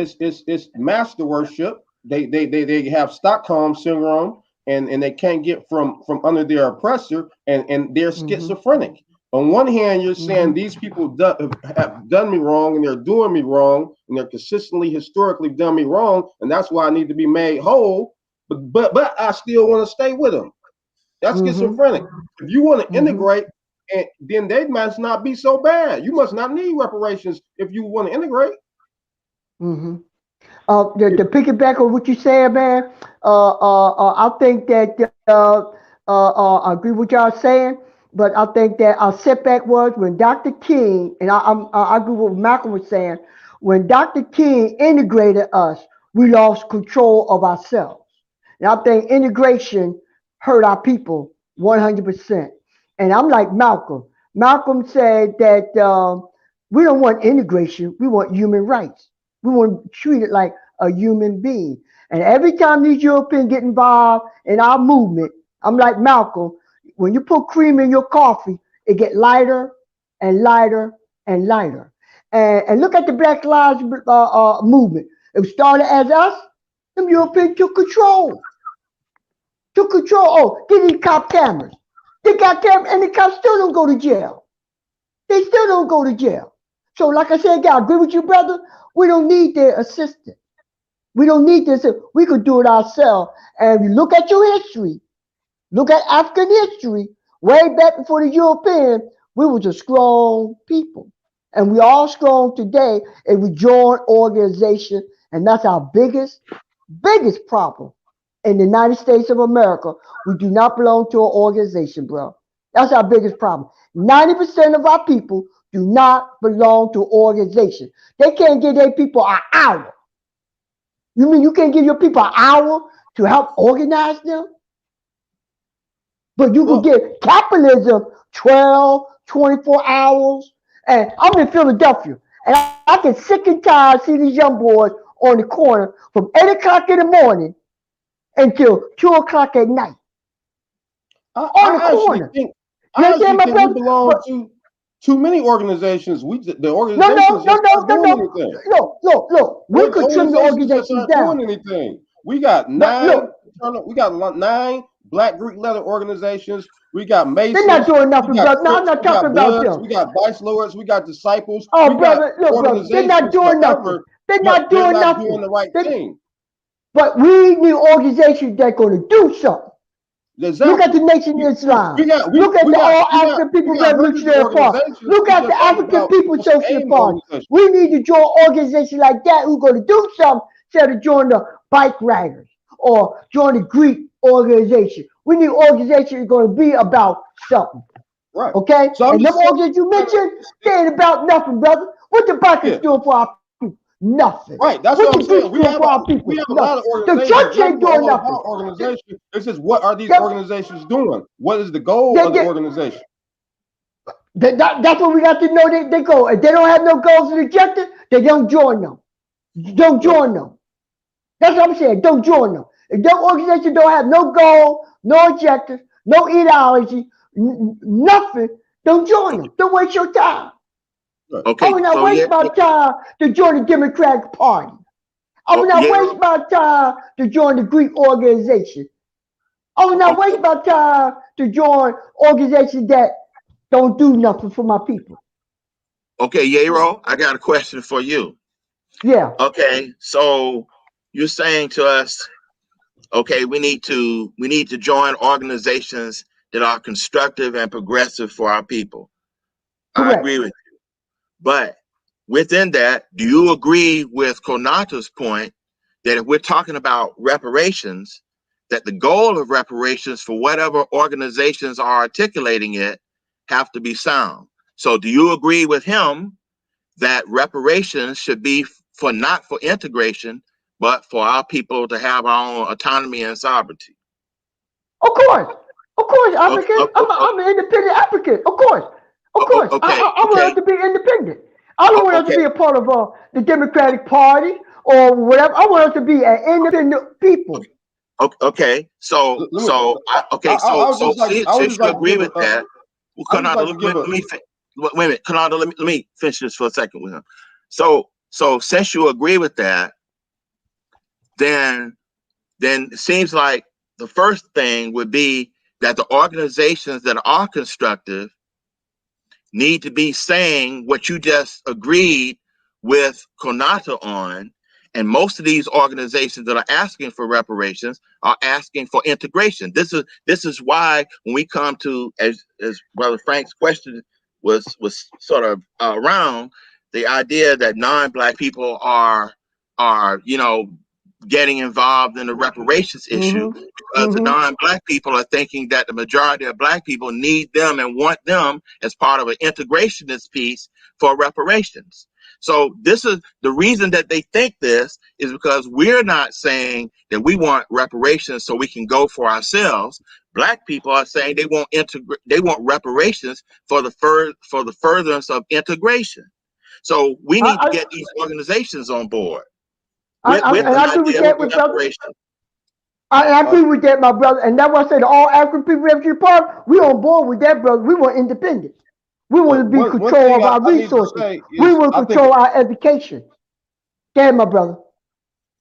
master worship. They have Stockholm syndrome, and they can't get from under their oppressor, and they're schizophrenic. On one hand, you're saying these people have done me wrong, and they're doing me wrong, and they're consistently, historically done me wrong, and that's why I need to be made whole. But I still want to stay with them. That's schizophrenic. If you want to integrate, and then they must not be so bad. You must not need reparations if you want to integrate. To piggyback on what you said, man, I think that I agree with y'all saying, but I think that our setback was when Dr. King, and I agree with what Malcolm was saying, when Dr. King integrated us, we lost control of ourselves. And I think integration hurt our people 100%. And I'm like Malcolm. Malcolm said that we don't want integration. We want human rights. We want to treat it like a human being. And every time these Europeans get involved in our movement, I'm like Malcolm. When you put cream in your coffee, it get lighter and lighter and lighter. And look at the Black Lives movement. It started as us. Them Europeans took control. Oh, get these cop cameras. They got cameras, and the cops still don't go to jail. They still don't go to jail. So, like I said, I agree with you, brother. We don't need their assistance. We don't need this. We could do it ourselves. And if you look at your history, look at African history, way back before the Europeans, we was a strong people. And we all strong today, and we join organization, and that's our biggest problem. In the United States of America, we do not belong to an organization, bro. That's our biggest problem. 90% of our people do not belong to an organization. They can't give their people an hour. You mean you can't give your people an hour to help organize them? But you can give capitalism 12, 24 hours. And I'm in Philadelphia, and I get sick and tired of seeing these young boys on the corner from 8 o'clock in the morning until 2 o'clock at night. I actually think we belong to too many organizations. The organizations aren't doing anything. No. We could trim the organizations down. Doing anything. We got nine Black Greek letter organizations. We got Masons. They're not doing nothing, brother. No, I'm not talking about them. We got Vice Lords. We got Disciples. Oh, we brother, got look, brother, they're not doing nothing. They're not doing nothing. Doing the right thing. But we need organizations that are going to do something. Exactly. Look at the Nation of Islam. Look at the All African People Revolutionary Party. Look at the African People Socialist Party. We need to join organizations like that who are going to do something instead of join the bike riders or join the Greek organization. We need organizations that are going to be about something. Right. Okay? So and them organizations you mentioned, they ain't about nothing, brother. What the bikers doing for our people? Nothing. Right, that's what I'm saying. We have a lot of organizations. The church ain't doing nothing. Organization. It's just, what are these organizations doing? What is the goal of the organization? That's what we got to know. They go. If they don't have no goals and objectives, they don't join them. Don't join them. That's what I'm saying. Don't join them. If their organization don't have no goal, no objective, no ideology, nothing, don't join them. Don't waste your time. Okay, I will not waste my time to join the Democratic Party. I will not waste my time to join the Greek organization. I will not waste my time to join organizations that don't do nothing for my people. Okay, Yero, I got a question for you. Yeah. Okay, so you're saying to us, okay, we need to join organizations that are constructive and progressive for our people. Correct. I agree with you. But within that, do you agree with Konata's point that if we're talking about reparations, that the goal of reparations for whatever organizations are articulating it have to be sound? So do you agree with him that reparations should be for not for integration, but for our people to have our own autonomy and sovereignty? Of course, African. I'm an independent African. Of course. I want us to be independent. I don't want us to be a part of the Democratic Party or whatever. I want us to be an independent people. Okay. So since you agree with that, let me finish this for a second with him. So since you agree with that, then it seems like the first thing would be that the organizations that are constructive need to be saying what you just agreed with Konata on. And most of these organizations that are asking for reparations are asking for integration. This is why when we come to, as Brother Frank's question was sort of around, the idea that non-Black people are getting involved in the reparations issue, because the non-Black people are thinking that the majority of Black people need them and want them as part of an integrationist piece for reparations. So this is the reason that they think this is because we're not saying that we want reparations so we can go for ourselves. Black people are saying they want reparations for the furtherance of integration. So we need to get these organizations on board. I agree with that, with brother. I agree with that, my brother, and that's why I said all African People Revolutionary Party, we on board with that, brother. We want independence. We want to be control of our resources. We want to control our education. Go ahead, my brother.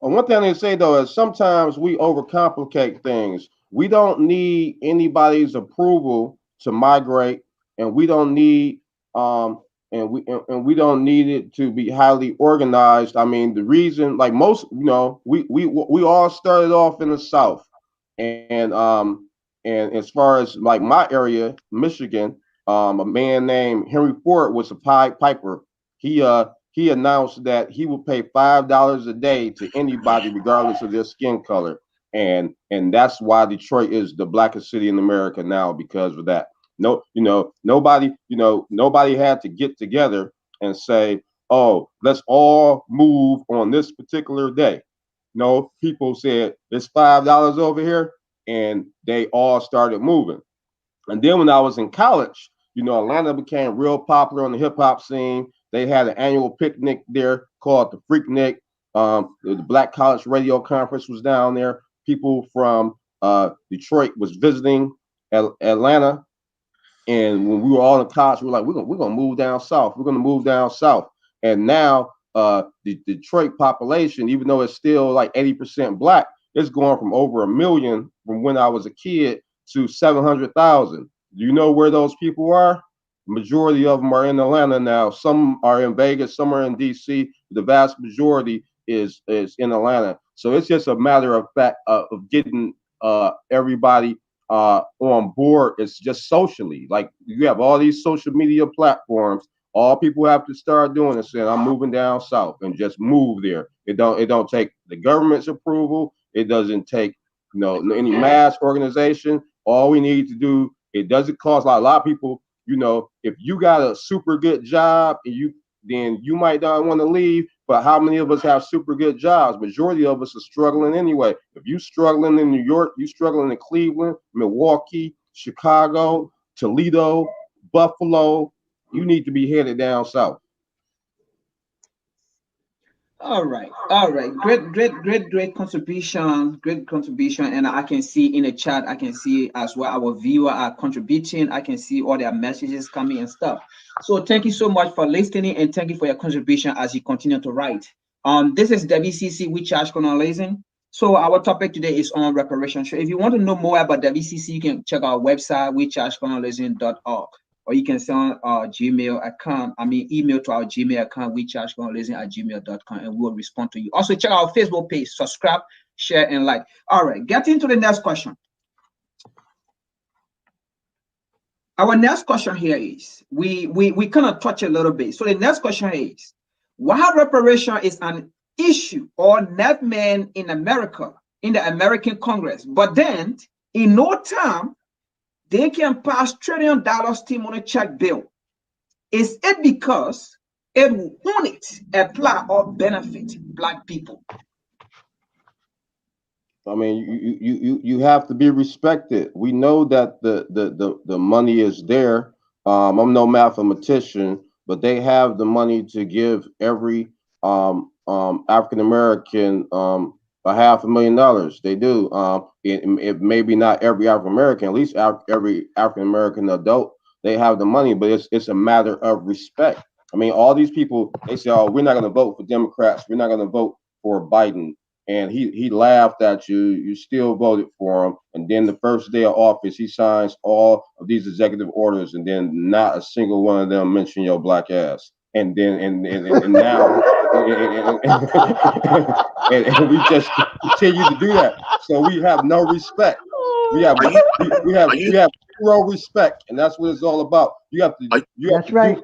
One thing they say though is sometimes we overcomplicate things. We don't need anybody's approval to migrate, and we don't need and we don't need it to be highly organized. I mean, the reason, like most, we all started off in the South, and as far as like my area, Michigan, a man named Henry Ford was a Pied Piper. He announced that he would pay $5 a day to anybody, regardless of their skin color, and that's why Detroit is the blackest city in America now, because of that. Nobody had to get together and say, oh, let's all move on this particular day. No, people said it's $5 over here, and they all started moving. And then when I was in college, Atlanta became real popular on the hip hop scene. They had an annual picnic there called the Freaknik. The Black College Radio Conference was down there. People from Detroit was visiting Atlanta. And when we were all in college, we were like, we're gonna move down south. We're gonna move down south. And now the Detroit population, even though it's still like 80% Black, it's going from over 1 million from when I was a kid to 700,000. Do you know where those people are? Majority of them are in Atlanta now. Some are in Vegas, some are in DC. The vast majority is in Atlanta. So it's just a matter of fact of getting everybody on board. It's just socially. Like you have all these social media platforms. All people have to start doing is saying, I'm moving down south, and just move there. It don't take the government's approval. It doesn't take any mass organization. All we need to do, it doesn't cost a lot of people. If you got a super good job, then you might not want to leave. But how many of us have super good jobs? Majority of us are struggling anyway. If you struggling in New York, you struggling in Cleveland, Milwaukee, Chicago, Toledo, Buffalo, you need to be headed down south. All right. Great contribution. And I can see in the chat, I can see as well our viewer are contributing. I can see all their messages coming and stuff. So thank you so much for listening, and thank you for your contribution as you continue to write. This is WCC, We Charge Colonialism. So our topic today is on reparations. So if you want to know more about WCC, you can check our website, wechargecolonialism.org. Or you can send our Gmail account, email to our Gmail account, wechargecolonialism@gmail.com, and we'll respond to you. Also, check our Facebook page, subscribe, share, and like. All right, getting to the next question. Our next question here is, we kind of touch a little bit. So the next question is, why reparation is an issue or not man in America, in the American Congress, but then in no time, they can pass $1 trillion stimulus check bill. Is it because it will only apply or benefit Black people? I mean, you have to be respected. We know that the money is there. I'm no mathematician, but they have the money to give every African American $500,000. They do. It maybe not every African American, at least every African American adult. They have the money, but it's a matter of respect. I mean, all these people, they say, "Oh, we're not going to vote for Democrats. We're not going to vote for Biden." And he laughed at you. You still voted for him. And then the first day of office, he signs all of these executive orders, and then not a single one of them mention your Black ass. And then and now and we just continue to do that. So we have no respect. We have zero respect, and that's what it's all about. You have to. That's right.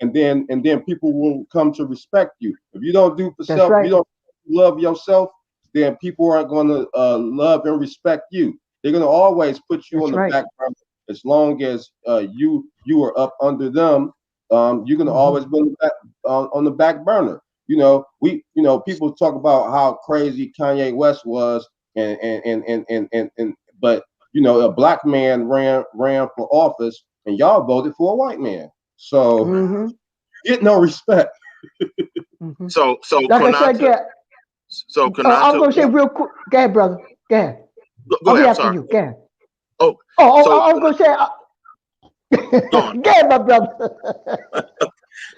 And then people will come to respect you. If you don't do for self, you don't love yourself, then people aren't going to love and respect you. They're going to always put you on the back burner. As long as you are up under them, you're going to always be on the back burner. People talk about how crazy Kanye West was, but a Black man ran for office, and y'all voted for a white man. So you get no respect. So like I said, So I'm gonna say real quick. Go ahead, brother. Go ahead. Go ahead. After you. Go ahead. I'm gonna say. Go ahead, my brother.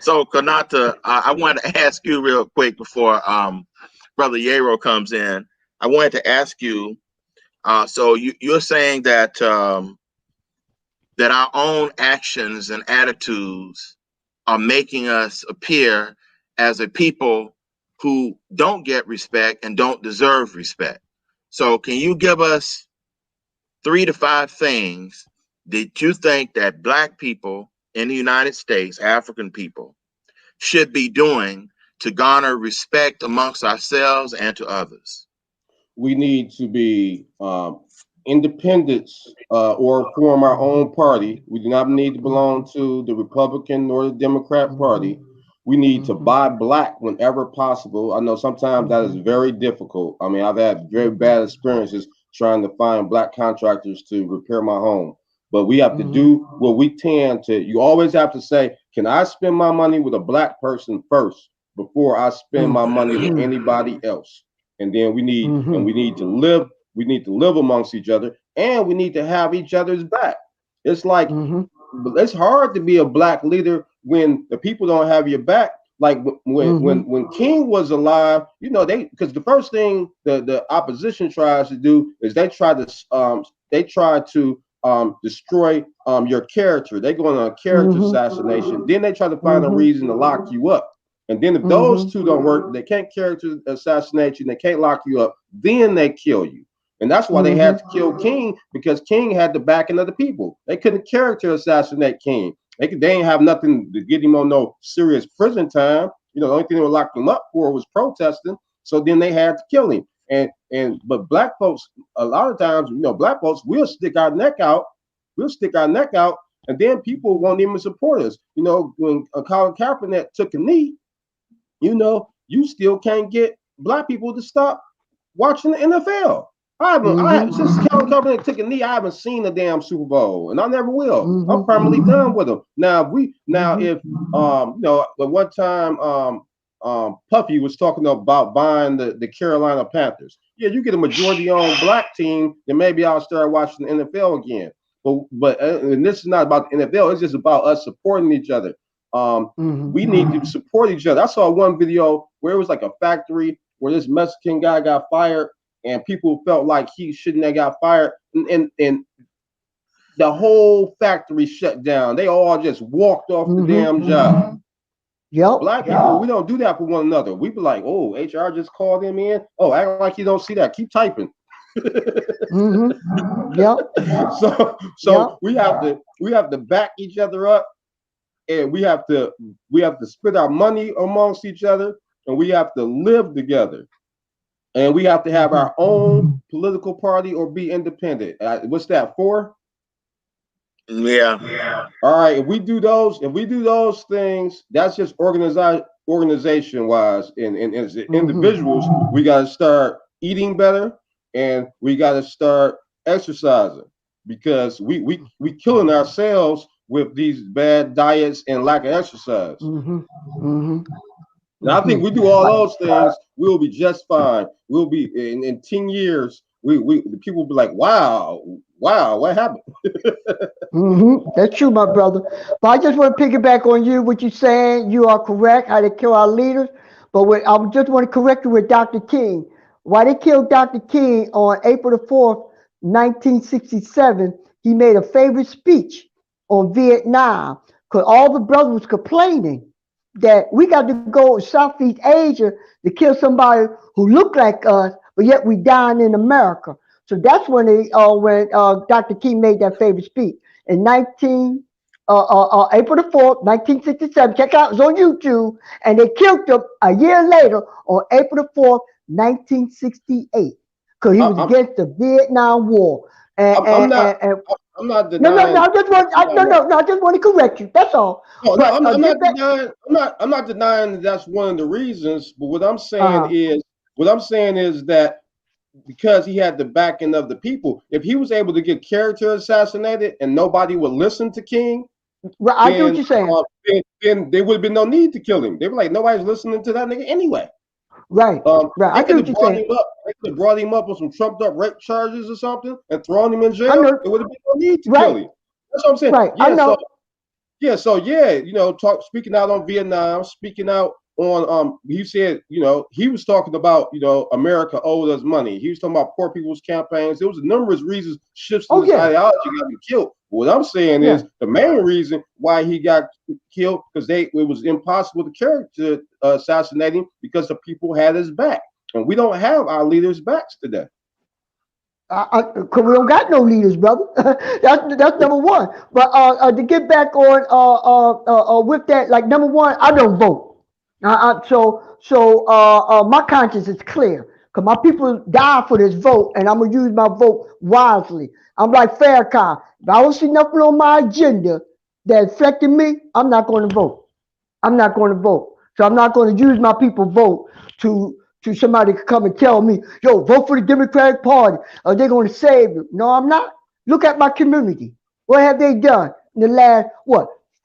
So Kanata, I wanted to ask you real quick before Brother Yero comes in. I wanted to ask you. So you're saying that that our own actions and attitudes are making us appear as a people who don't get respect and don't deserve respect. So can you give us 3 to 5 things that you think that Black people in the United States, African people, should be doing to garner respect amongst ourselves and to others? We need to be independents or form our own party. We do not need to belong to the Republican or the Democrat Party. We need to buy Black whenever possible. I know sometimes that is very difficult. I mean, I've had very bad experiences trying to find Black contractors to repair my home. But we have to do what we can to. You always have to say, can I spend my money with a Black person first before I spend my money with anybody else? And then we need to live. We need to live amongst each other, and we need to have each other's back. It's like it's hard to be a Black leader when the people don't have your back, Like when King was alive, you know, because the first thing the opposition tries to do is they try to destroy your character. They go on a character assassination. Then they try to find a reason to lock you up. And then if those two don't work, they can't character assassinate you, and they can't lock you up, then they kill you. And that's why they had to kill King, because King had the backing of the people. They couldn't character assassinate King. They didn't have nothing to get him on no serious prison time. You know, the only thing they were locking him up for was protesting. So then they had to kill him. But black folks, a lot of times, you know, black folks will stick our neck out. And then people won't even support us. You know, when Colin Kaepernick took a knee, you know, you still can't get black people to stop watching the NFL. Since Colin Kaepernick took a knee, I haven't seen the damn Super Bowl, and I never will. I'm permanently done with them. Now, if you know, the one time Puffy was talking about buying the Carolina Panthers. Yeah, you get a majority-owned black team, then maybe I'll start watching the NFL again. But and this is not about the NFL. It's just about us supporting each other. We need to support each other. I saw one video where it was like a factory where this Mexican guy got fired, and people felt like he shouldn't have got fired, and the whole factory shut down. They all just walked off the damn job. Yep. Black people, we don't do that for one another. We be like, oh, HR just called him in. Oh, act like you don't see that. Keep typing. Yep. So we have to back each other up, and we have to split our money amongst each other, and we have to live together. And we have to have our own political party or be independent. What's that for? Yeah. All right. If we do those things, that's just organization wise. And as individuals, we got to start eating better, and we got to start exercising, because we killing ourselves with these bad diets and lack of exercise. And I think we do all those things, we'll be just fine. We'll be in 10 years. The people will be like, wow, what happened? That's true, my brother. But I just want to piggyback on you. What you're saying, you are correct. How they kill our leaders. But I just want to correct you with Dr. King. Why they killed Dr. King on April the 4th, 1967? He made a favorite speech on Vietnam, because all the brothers was complaining that we got to go to Southeast Asia to kill somebody who looked like us, but yet we dying in America. So that's when Dr. King made that favorite speech in April the 4th, 1967. Check out, it's on YouTube, and they killed him a year later on April the 4th, 1968, because he was against the Vietnam War. I'm not denying. I just want to correct you. That's all. I'm not denying that that's one of the reasons. But what I'm saying is that because he had the backing of the people, if he was able to get character assassinated and nobody would listen to King, I get what you're saying. Then there would have been no need to kill him. They were like, nobody's listening to that nigga anyway. Right. I get what you're saying. They could have brought him up with some trumped up rape charges or something and thrown him in jail. There would have been no need to kill him. That's what I'm saying. Right. I know. You know, speaking out on Vietnam, speaking out on he said, you know, he was talking about, you know, America owed us money. He was talking about poor people's campaigns. There was a number of reasons shifts in this ideology got him killed. What I'm saying is the main reason why he got killed, because it was impossible to character assassinate him, because the people had his back, and we don't have our leaders' backs today. Because we don't got no leaders, brother. that's number one. But to get back on with that, like, number one, I don't vote. So my conscience is clear, because my people died for this vote, and I'm gonna use my vote wisely. I'm like Farrakhan. If I don't see nothing on my agenda that affected me, I'm not going to vote. So I'm not going to use my people's vote to somebody to come and tell me, yo, vote for the Democratic Party, or they're going to save you. No, I'm not. Look at my community. What have they done in the last,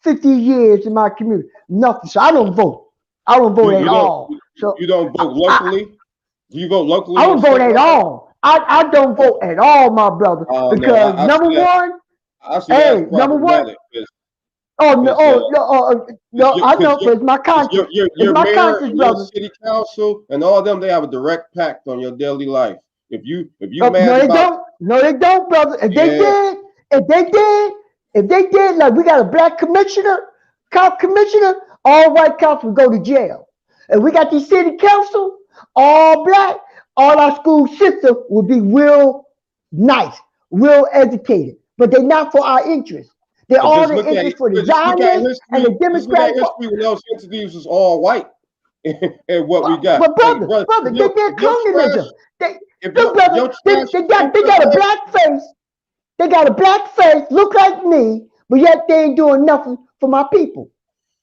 50 years in my community? Nothing. So I don't vote. I don't vote at all. So you don't vote locally? Do you vote locally? I don't vote at all. I don't vote at all, my brother. Because number one, Oh no, no, I know, Because but it's my conscience. your It's my mayor conscience, and your brother. city council and all of them, they have a direct pact on your daily life. If you No, mad they about, don't. No, they don't, brother. yeah, If they did, like we got a black commissioner, cop commissioner, all white cops would go to jail. And we got the city council, all black, all our school system would be real nice, real educated. But they're not for our interests. They're but all the interest for the just look at Zionists and the history. Just look at Democratic. history when those entities was all white, and what we got. But Hey, brother, they did if your trash, colonialism. They, if look, your brother, trash they don't got a reflect, black face. They got a black face, look like me, but yet they ain't doing nothing for my people.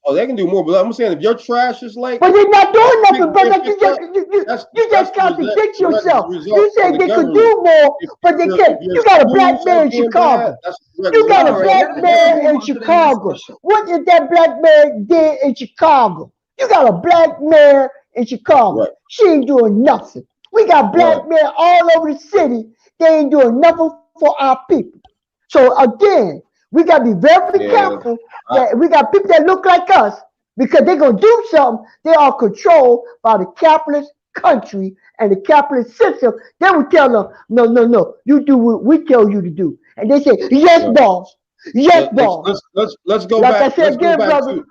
oh, they can do more. But I'm saying, if your trash is late, But they're not doing nothing, brother. picked up, You that's just contradict yourself. the You result of say the they could government. do more, but they can't. If your You got a black schools man are in doing bad, Chicago. that's a direct You got a All right, result black of the let's man move in on to the next Chicago. question. What did that black man did in Chicago? You got a black man in Chicago. Right. She ain't doing nothing. We got black men all over the city. They ain't doing nothing for our people. So again, we got to be very careful that we got people that look like us because they're going to do something. They are controlled by the capitalist country and the capitalist system. They will tell them, no, you do what we tell you to do. And they say, yes, boss. Yes, boss. Let's go like back. I said again, brother.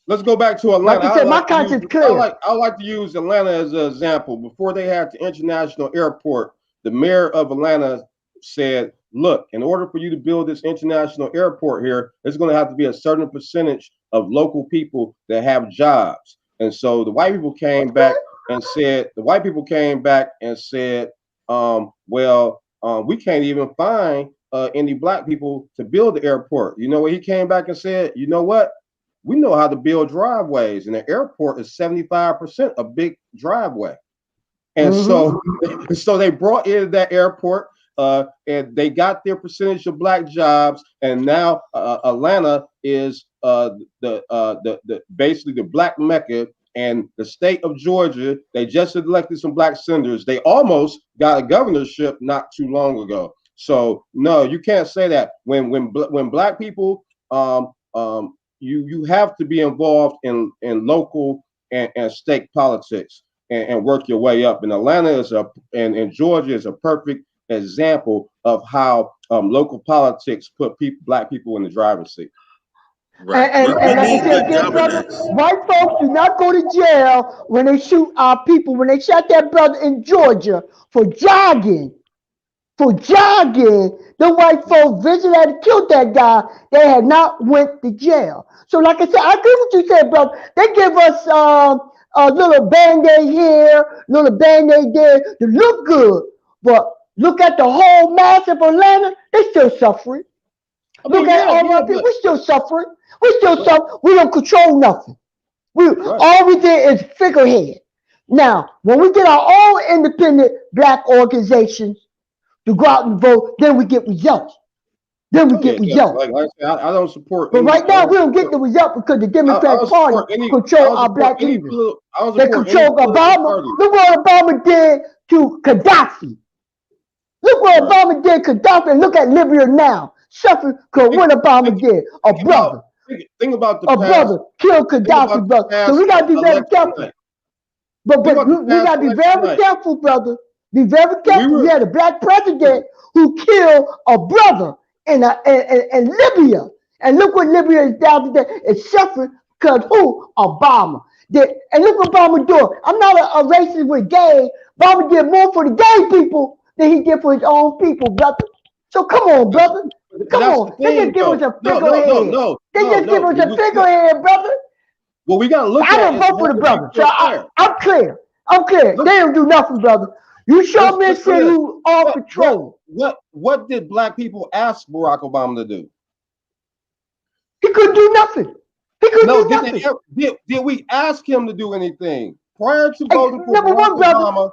Let's go back to Like Atlanta. I said, my conscience clear. I like to use Atlanta as an example. Before they had the international airport, the mayor of Atlanta said, look, in order for you to build this international airport here, there's going to have to be a certain percentage of local people that have jobs. And so the white people came back and said, we can't even find any black people to build the airport. You know what he came back and said? You know what? We know how to build driveways, and the airport is 75% a big driveway. And so they brought in that airport, and they got their percentage of black jobs, and now Atlanta is basically the black Mecca. And the state of Georgia, they just elected some black senators. They almost got a governorship not too long ago. So no, you can't say that. When black people you have to be involved in local and state politics and work your way up. And Atlanta and Georgia is a perfect example of how local politics put black people in the driver's seat. Right. And We like I need said good again, brother, governance. white folks do not go to jail when they shoot our people. When they shot that brother in Georgia for jogging, the white folks vigilante killed that guy. They had not went to jail. So like I said, I agree with you said, brother. They give us a little band-aid here, little band-aid there to look good. But look at the whole mass of Atlanta, they still suffering. Look at all our people, we still suffering. We still suffer. We don't control nothing. All we did is figurehead. Now, when we get our own independent black organizations to go out and vote, then we get results. Like I said, I don't support. But right now, we don't get the result because the Democratic Party control our black leaders. They control Obama. Look what Obama did to Gaddafi. Look what Obama did to Gaddafi. And look at Libya now. Suffering because what Obama did. A brother. Think about the past. Brother killed Gaddafi, brother. So we got to be very careful. But we got to be very careful, brother. Be very careful. We had a black president who killed a brother in Libya. And look what Libya is down today. It's suffering because who? Obama. And look what Obama doing. I'm not a racist with gay. Obama did more for the gay people than he did for his own people, brother. So come on, brother. Come on. They just give us a figurehead. They just give us a figurehead, brother. Well, we got to look at it. I don't vote for the brother. So I'm clear. They don't do nothing, brother. You show me a city who all patrol. What did black people ask Barack Obama to do? He couldn't do nothing. He couldn't do nothing. Did we ask him to do anything prior to voting for number Barack one, brother. Obama?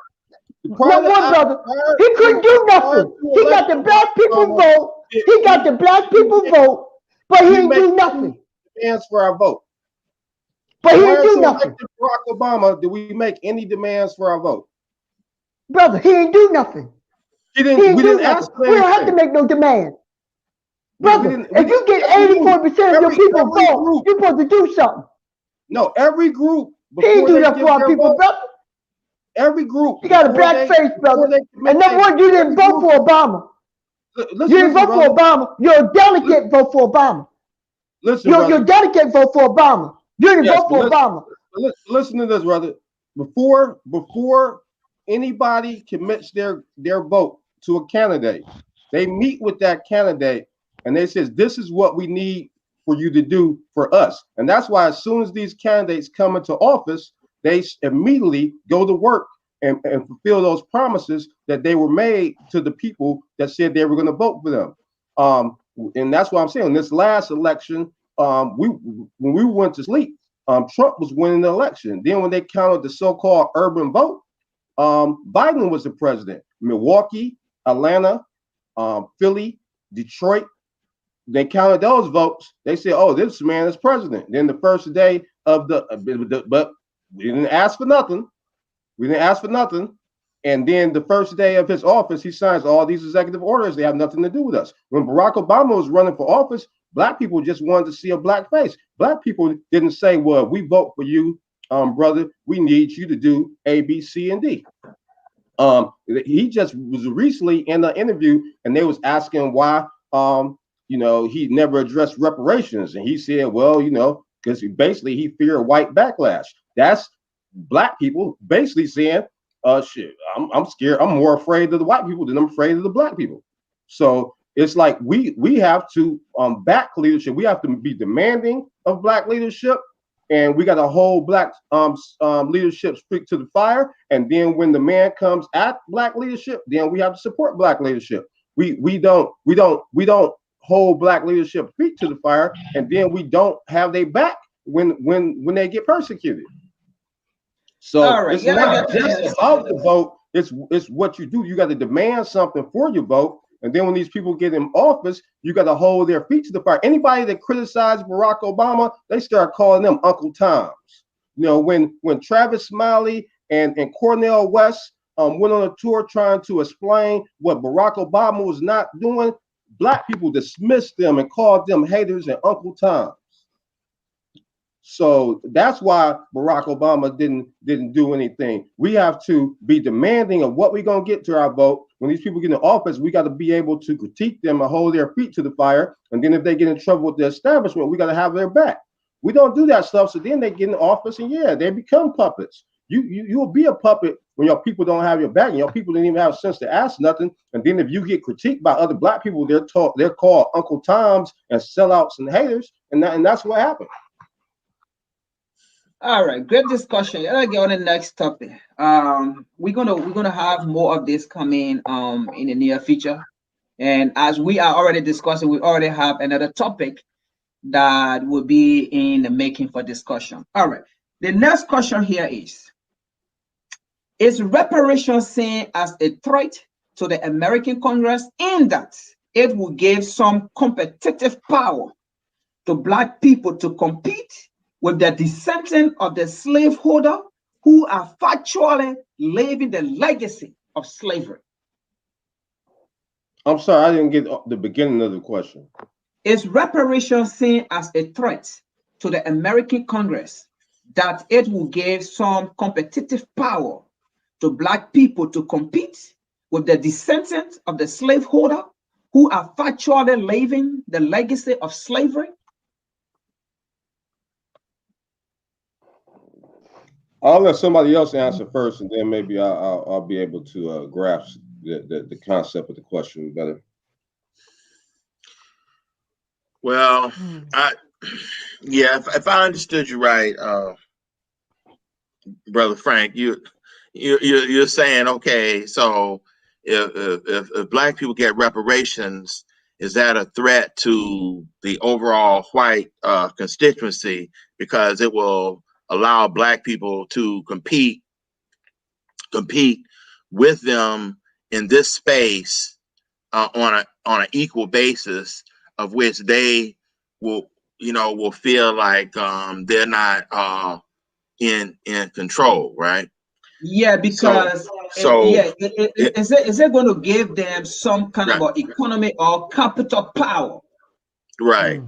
Brother. He couldn't do nothing. He got the black people vote. He got the black people vote, but he didn't do nothing. Demands for our vote. But he didn't do nothing. Barack Obama, did we make any demands for our vote? Brother, he didn't do nothing. We didn't ask for anything. We don't have to make no demand. Brother, if you get 84% of your people vote, you're supposed to do something. No, every group. He ain't do that for our people, brother. Every group. You got a black face, brother. And number one, you didn't vote for Obama. You didn't vote for Obama. Your delegate vote for Obama. Your delegate vote for Obama. You didn't vote for Obama. Listen to this, brother. Before anybody commits their vote to a candidate, they meet with that candidate and they says, this is what we need for you to do for us. And that's why as soon as these candidates come into office, they immediately go to work and fulfill those promises that they were made to the people that said they were going to vote for them. And that's why I'm saying this last election, when we went to sleep, Trump was winning the election. Then when they counted the so-called urban vote, Biden was the president. Milwaukee, Atlanta, Philly, Detroit, they counted those votes. They said, oh, this man is president. Then the first day of but we didn't ask for nothing. We didn't ask for nothing. And then the first day of his office, he signs all these executive orders. They have nothing to do with us. When Barack Obama was running for office, black people just wanted to see a black face. Black people didn't say, well, we vote for you, brother. We need you to do A, B, C, and D. He just was recently in an interview and they was asking why, he never addressed reparations. And he said, well, because basically he feared white backlash. That's black people basically saying, shit, I'm scared. I'm more afraid of the white people than I'm afraid of the black people. So it's like we have to back leadership. We have to be demanding of black leadership, and we got to hold black leadership speak to the fire. And then when the man comes at black leadership, then we have to support black leadership. We don't hold black leadership feet to the fire, and then we don't have their back when they get persecuted. So it's not just about the vote. It's what you do. You got to demand something for your vote. And then when these people get in office, you got to hold their feet to the fire. Anybody that criticized Barack Obama, they start calling them Uncle Toms. When Travis Smiley and Cornel West went on a tour trying to explain what Barack Obama was not doing, black people dismissed them and called them haters and Uncle Toms. So that's why Barack Obama didn't do anything. We have to be demanding of what we're going to get to our vote. When these people get in office, we got to be able to critique them and hold their feet to the fire. And then if they get in trouble with the establishment, we got to have their back. We don't do that stuff. So then they get in office and they become puppets. You'll be a puppet when your people don't have your back and your people didn't even have sense to ask nothing. And then if you get critiqued by other black people, they're called Uncle Toms and sellouts and haters. And that's what happened. All right, great discussion. Let's get on the next topic. We're gonna have more of this coming in the near future. And as we are already discussing, we already have another topic that will be in the making for discussion. All right. The next question here is reparations seen as a threat to the American Congress in that it will give some competitive power to black people to compete with the descendants of the slaveholder who are factually living the legacy of slavery? I'm sorry, I didn't get the beginning of the question. Is reparations seen as a threat to the American Congress that it will give some competitive power to black people to compete with the descendants of the slaveholder who are factually living the legacy of slavery? I'll let somebody else answer first, and then maybe I'll be able to grasp the concept of the question better. Well, if I understood you right, Brother Frank, you're saying, okay, so if black people get reparations, is that a threat to the overall white constituency because it will allow black people to compete with them in this space on an equal basis, of which they will feel like they're not in control, right? Yeah, because is it going to give them some kind of economy or capital power Right.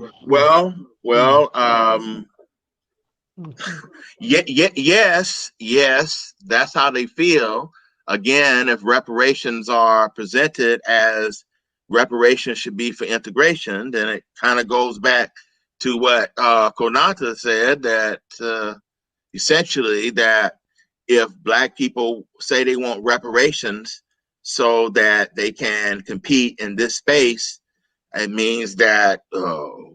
Yes, that's how they feel. Again, if reparations are presented as reparations should be for integration, then it kind of goes back to what Konata said, that essentially that if Black people say they want reparations so that they can compete in this space, it means that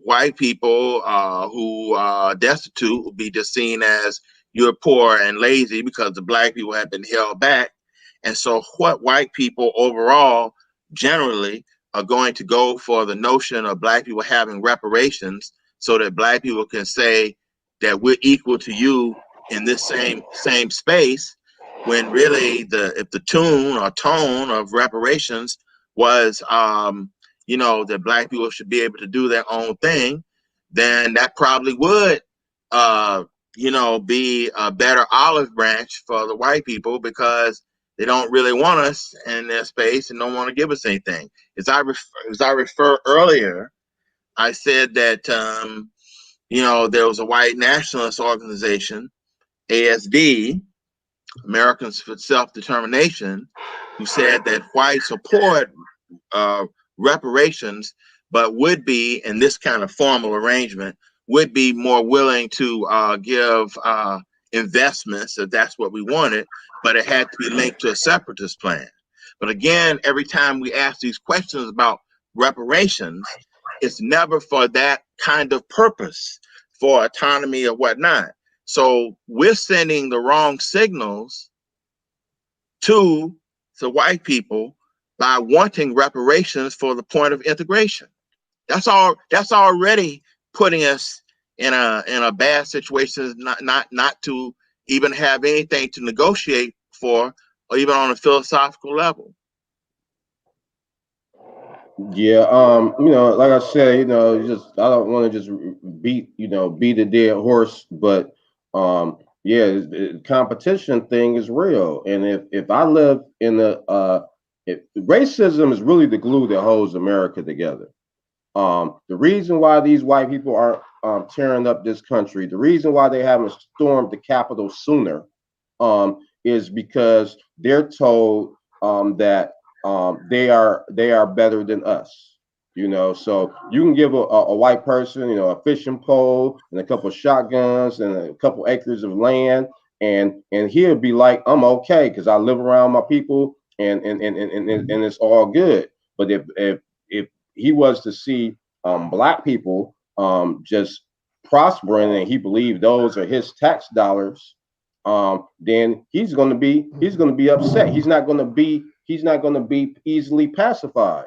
white people who are destitute will be just seen as you're poor and lazy because the Black people have been held back. And so what white people overall generally are going to go for the notion of Black people having reparations so that Black people can say that we're equal to you in this same space, when really if the tune or tone of reparations was that Black people should be able to do their own thing, then that probably would, be a better olive branch for the white people, because they don't really want us in their space and don't want to give us anything. As I refer earlier, I said that, there was a white nationalist organization, ASD, Americans for Self-Determination, who said that whites support reparations, but would be, in this kind of formal arrangement, would be more willing to give investments if that's what we wanted, but it had to be linked to a separatist plan. But again, every time we ask these questions about reparations, it's never for that kind of purpose, for autonomy or whatnot. So we're sending the wrong signals to the white people by wanting reparations for the point of integration. That's already putting us in a bad situation, not to even have anything to negotiate for, or even on a philosophical level. Yeah, like I said, I don't want to just beat a dead horse, but yeah, the competition thing is real. And if I live in if racism is really the glue that holds America together. The reason why these white people are tearing up this country, the reason why they haven't stormed the Capitol sooner, is because they're told that they are better than us. So you can give a white person, a fishing pole and a couple of shotguns and a couple acres of land, and he'll be like, I'm okay because I live around my people, and it's all good. But if he was to see Black people just prospering, and he believed those are his tax dollars, then he's going to be upset. He's not going to be easily pacified.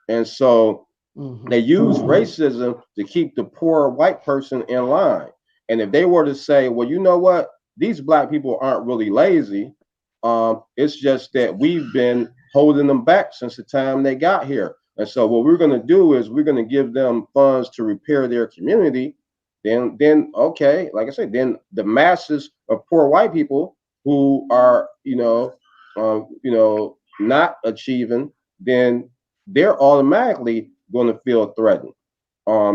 And so they use racism to keep the poor white person in line. And if they were to say, well, you know what, these Black people aren't really lazy. It's just that we've been holding them back since the time they got here. And so what we're going to do is we're going to give them funds to repair their community. Then okay, like I said, then the masses of poor white people who are not achieving, then they're automatically going to feel threatened.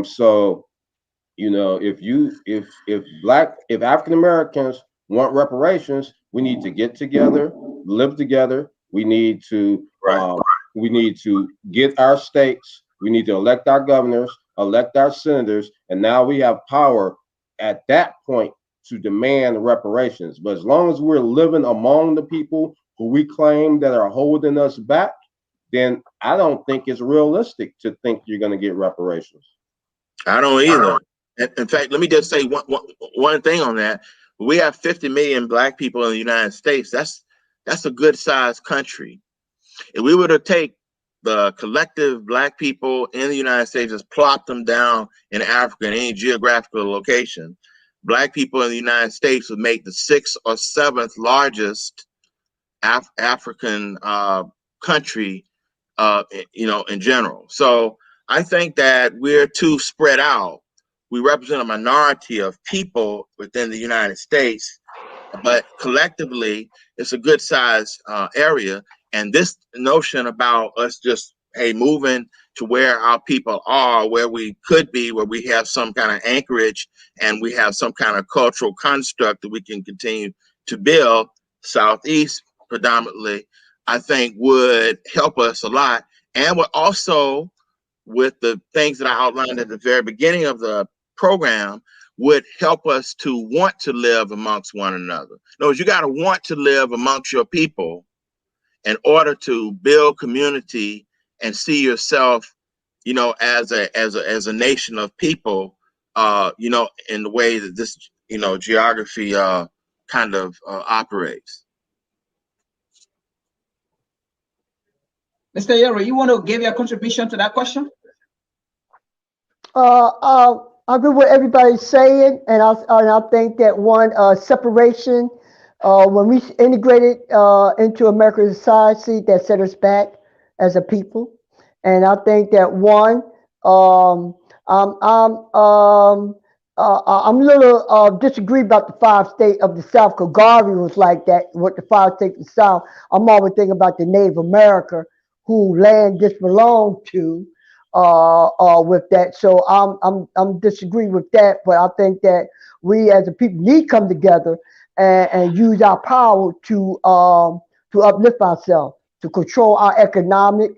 So if African Americans want reparations, we need to get together, live together. We need to get our states. We need to elect our governors, elect our senators, and now we have power at that point to demand reparations. But as long as we're living among the people who we claim that are holding us back, then I don't think it's realistic to think you're going to get reparations. I don't either. In fact, let me just say one thing on that. We have 50 million Black people in the United States. That's a good sized country. If we were to take the collective Black people in the United States, just plop them down in Africa in any geographical location, Black people in the United States would make the 6th or 7th largest African country, in general. So I think that we're too spread out. We represent a minority of people within the United States, but collectively, it's a good size area. And this notion about us just hey, moving to where our people are, where we could be, where we have some kind of anchorage and we have some kind of cultural construct that we can continue to build, Southeast predominantly, I think would help us a lot. And would also, with the things that I outlined at the very beginning of the program, would help us to want to live amongst one another. In other words, you got to want to live amongst your people in order to build community and see yourself, you know, as a nation of people, you know, in the way that this, you know, geography kind of operates. Mr. Yero, you want to give your contribution to that question? I agree with what everybody's saying, and I think that one separation, when we integrated into American society, that set us back as a people, and I think that one, I'm a little disagree about the 5 states of the South, because Garvey was like that with the 5 states of the South. I'm always thinking about the Native America who land this belonged to. With that, so I'm disagree with that, but I think that we as a people need to come together and use our power to uplift ourselves, to control our economic,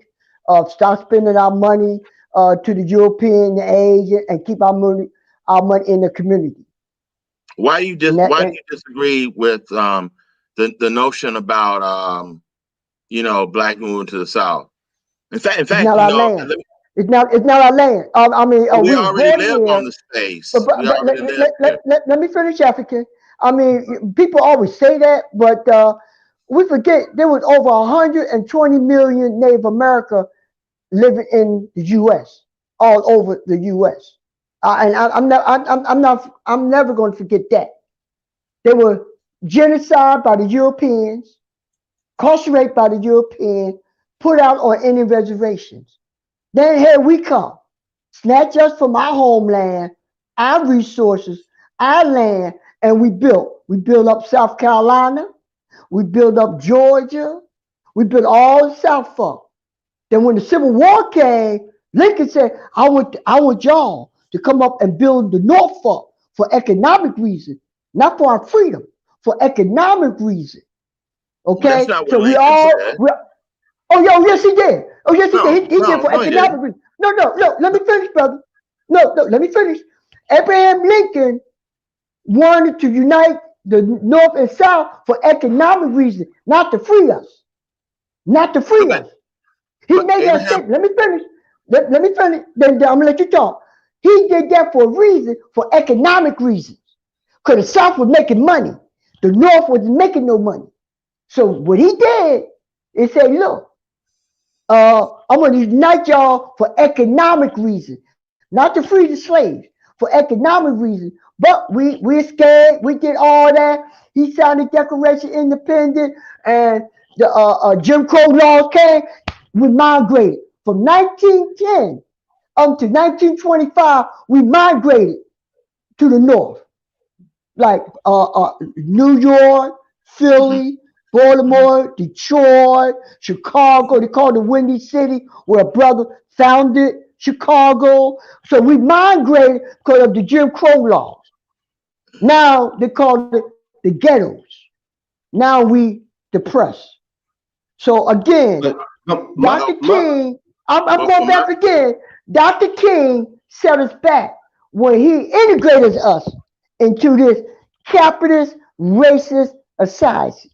stop spending our money to the European, the Asian, and keep our money in the community. Why do you disagree with the notion about you know, black moving to the South? In fact, it's not our land. It's not our land. I mean, we already live on the space. Let me finish, African. I mean, people always say that, but we forget there was over 120 million Native America living in the U.S., all over the U.S. And I'm never going to forget that. They were genocide by the Europeans, incarcerated by the Europeans, put out on Indian reservations. Then here we come, snatch us from our homeland, our resources, our land, and we built. We built up South Carolina, we built up Georgia, we built all the South Fork. Then when the Civil War came, Lincoln said, I want y'all to come up and build the North Fork for economic reasons, not for our freedom, for economic reasons. Okay? That's not what so Lincoln said. Oh, yes, he did. Oh, yes, he did. He did for economic reasons. No, let me finish, brother. No, let me finish. Abraham Lincoln wanted to unite the North and South for economic reasons, not to free us. Not to free us. He made that statement. Let me finish. Let me finish. Then I'm going to let you talk. He did that for a reason, for economic reasons. Because the South was making money. The North wasn't making no money. So what he did is say, look, I'm going to unite y'all for economic reasons, not to free the slaves, for economic reasons. But we're scared. We did all that. He signed the Declaration of Independence, and the Jim Crow laws came. We migrated from 1910 up to 1925. We migrated to the north, like New York, Philly, Baltimore, Detroit, Chicago. They call it the Windy City, where a brother founded Chicago. So we migrated because of the Jim Crow laws. Now they call it the ghettos. Now we depressed. So again, Dr. King, I'm going back again. Dr. King set us back when he integrated us into this capitalist, racist society.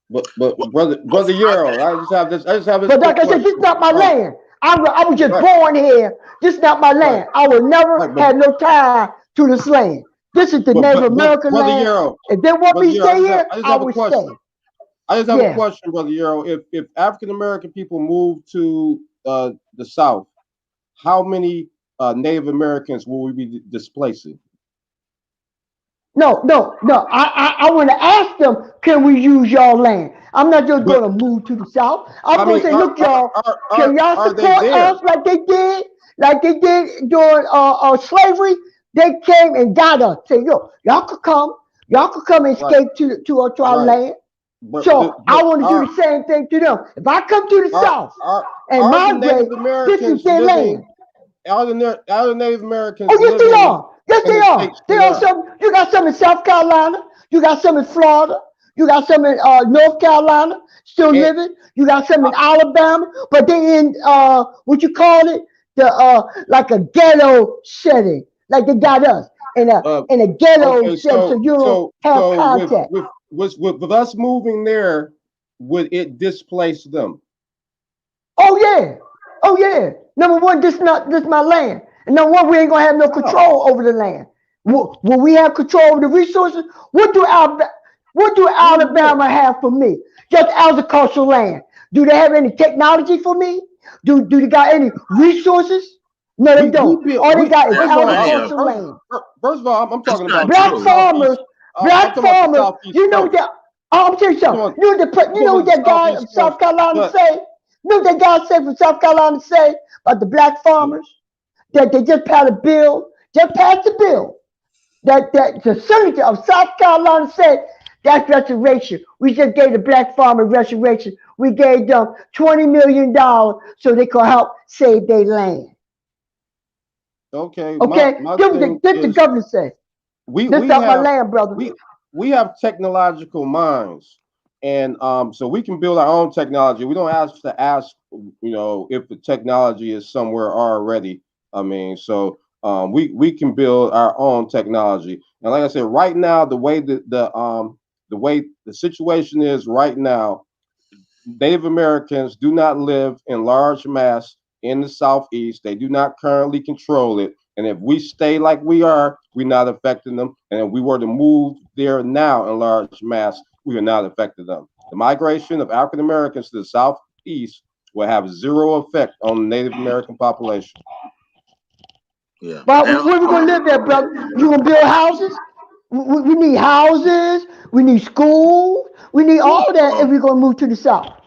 But brother Earl, I just have this. But like I said, this is not my land. I was just born here. This is not my land. I will never have no tie to this land. This is the Native American land. Earl, if they want me to stay here, I will stay. I just have a question, Brother Earl. If African American people move to the South, how many Native Americans will we be displacing? No. I want to ask them, can we use y'all land? I'm not just going to move to the South. I'm going to say, look, y'all, can y'all support us like they did during slavery? They came and got us. Say, yo, y'all could come and escape to our land. So I want to do the same thing to them. If I come to the South and migrate, this is their land. Are the Native Americans? Oh, yes, they are. Yes, they are. They are some. You got some in South Carolina. You got some in Florida. You got some in North Carolina still living. You got some in Alabama, but they in what you call it, the like a ghetto setting, like they got us in a ghetto setting, so you don't have contact. With us moving there, would it displace them? Oh yeah, oh yeah. Number one, this my land, and number one, we ain't gonna have no control over the land. Will we have control over the resources? What do Alabama have for me? Just agricultural land. Do they have any technology for me? Do they got any resources? No, they don't. All they got is agricultural land. First of all, I'm talking about black farmers. Black farmers. You know that. I'm telling you something. You know what that guy from South Carolina say? You know what that guy say from South Carolina say about the black farmers? That they just passed a bill. Just passed a bill. That the senator of South Carolina said that's restoration. We just gave the black farmer restoration. We gave them $20 million so they could help save their land. Okay. Okay. This the governor say. This not my land, brother. We have technological minds, and so we can build our own technology. We don't have to ask, if the technology is somewhere already. I mean, so we can build our own technology. And like I said, right now, the way the way the situation is right now, Native Americans do not live in large mass in the Southeast. They do not currently control it. And if we stay like we are, we're not affecting them. And if we were to move there now in large mass, we are not affecting them. The migration of African Americans to the Southeast will have zero effect on the Native American population. Yeah. But where we gonna live there, brother? You gonna build houses? We need houses. We need schools. We need all that if we're gonna move to the South.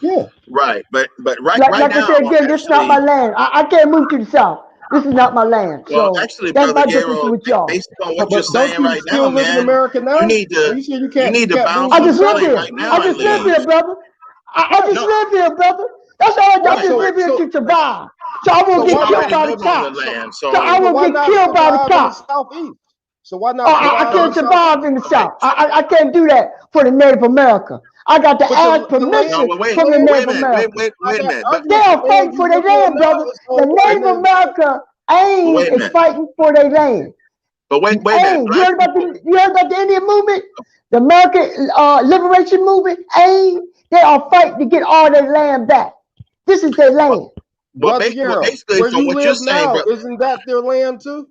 Yeah. Right. But right like now, I said again, this is not my land. I can't move to the South. This is not my land. Well, so actually, that's Brother my difference with y'all. based on what you're saying don't you right still now, live in man, America now? you need to bounce I from just live Philly here. right now. I just live here, brother. I just live here, brother. That's all. I just live here to survive. So I won't get killed by the cops. So I won't get killed by the cops. So why not? I can't survive in the South. I can't do that for the Native America. I got to ask permission from the Native America. Wait a minute. They are fighting for their land, brother. The Native America is fighting for their land. But wait a minute. You heard about the Indian movement? The American Liberation Movement? They are fighting to get all their land back. This is their land. But basically, where from you what live you're saying, now, isn't that their land too?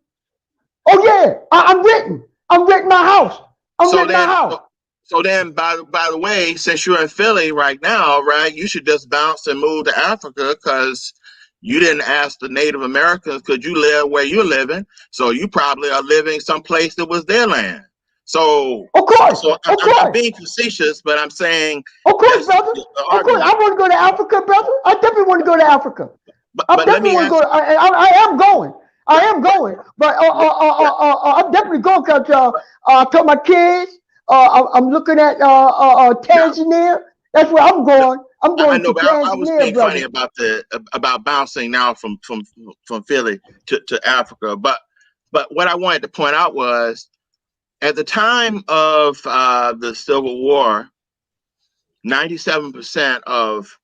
Oh yeah, I'm renting my house. I'm renting my house. So then, by the way, since you're in Philly right now, right, you should just bounce and move to Africa because you didn't ask the Native Americans, could you live where you're living? So you probably are living someplace that was their land. So, of course, I'm being facetious, but I'm saying, of course, brother. Of course, I want to go to Africa, brother. I definitely want to go to Africa. I definitely want to go. I am going. I am going, but I'm definitely going because I told my kids I'm looking at Tanzania. That's where I'm going. I'm going to Tanzania, I was being funny about bouncing now from Philly to Africa. But what I wanted to point out was at the time of the Civil War, 97% of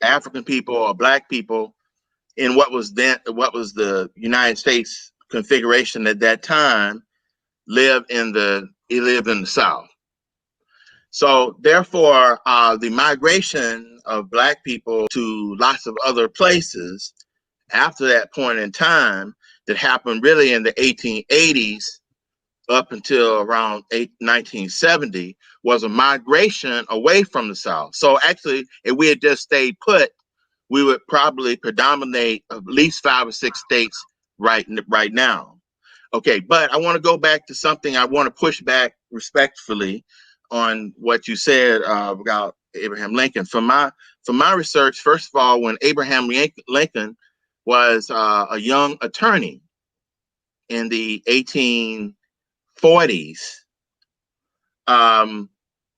African people or Black people in what was the United States configuration at that time lived in the South. So therefore, the migration of Black people to lots of other places after that point in time that happened really in the 1880s up until around 1970 was a migration away from the South. So actually, if we had just stayed put, we would probably predominate at least 5 or 6 states right now. Okay, but I want to go back to something. I want to push back respectfully on what you said about Abraham Lincoln. From my research, first of all, when Abraham Lincoln was a young attorney in the 1840s,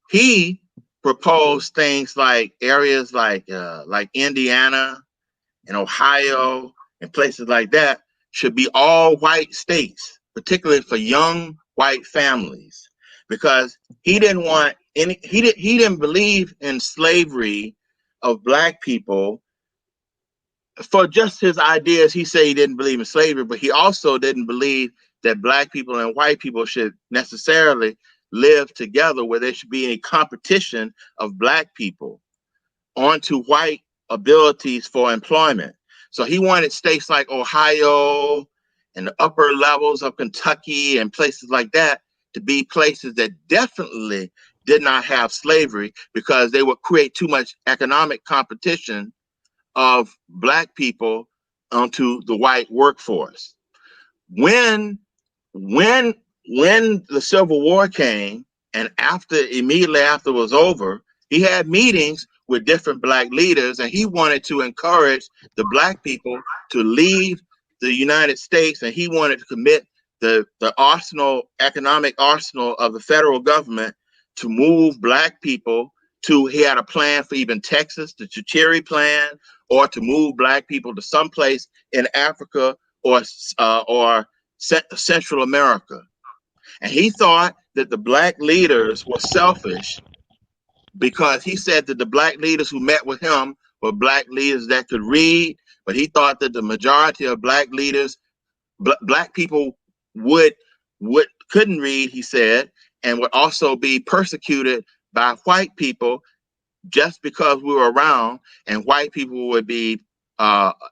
he proposed things like areas like Indiana and Ohio and places like that should be all white states, particularly for young white families, because he didn't want any. He didn't believe in slavery of black people for just his ideas. He said he didn't believe in slavery, but he also didn't believe that black people and white people should necessarily live together, where there should be any competition of black people onto white abilities for employment. So he wanted states like Ohio and the upper levels of Kentucky and places like that to be places that definitely did not have slavery, because they would create too much economic competition of black people onto the white workforce. When the Civil War came, and immediately after it was over, he had meetings with different black leaders, and he wanted to encourage the black people to leave the United States, and he wanted to commit the economic arsenal of the federal government to move black people to. He had a plan for even Texas, the Chachiri plan, or to move black people to someplace in Africa or Central America. And he thought that the black leaders were selfish, because he said that the black leaders who met with him were black leaders that could read, but he thought that the majority of black leaders, black people couldn't read, he said, and would also be persecuted by white people just because we were around, and white people would be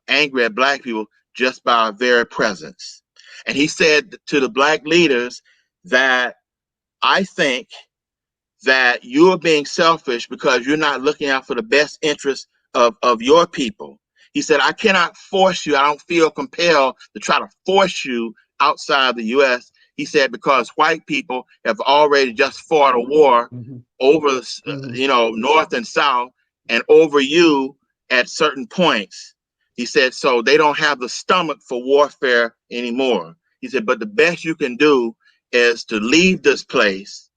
angry at black people just by our very presence. And he said to the black leaders that, I think that you're being selfish because you're not looking out for the best interests of your people. He said, I cannot force you. I don't feel compelled to try to force you outside the U.S. He said, because white people have already just fought a war over, North and South, and over you at certain points. He said, so they don't have the stomach for warfare anymore. He said, but the best you can do is to leave this place,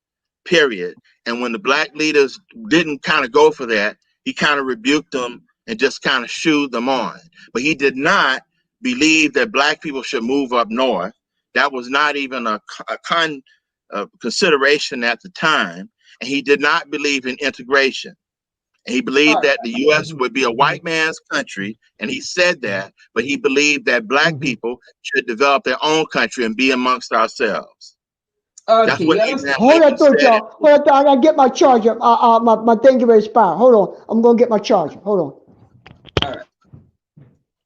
period. And when the black leaders didn't kind of go for that, he kind of rebuked them and just kind of shooed them on. But he did not believe that black people should move up north. That was not even a consideration at the time. And he did not believe in integration. And he believed that the U.S. would be a white man's country, and he said that, but he believed that black people should develop their own country and be amongst ourselves. That's what hold that thought, y'all. Hold that thought. I gotta get my charger. My thing will expire. Hold on. I'm gonna get my charger. Hold on.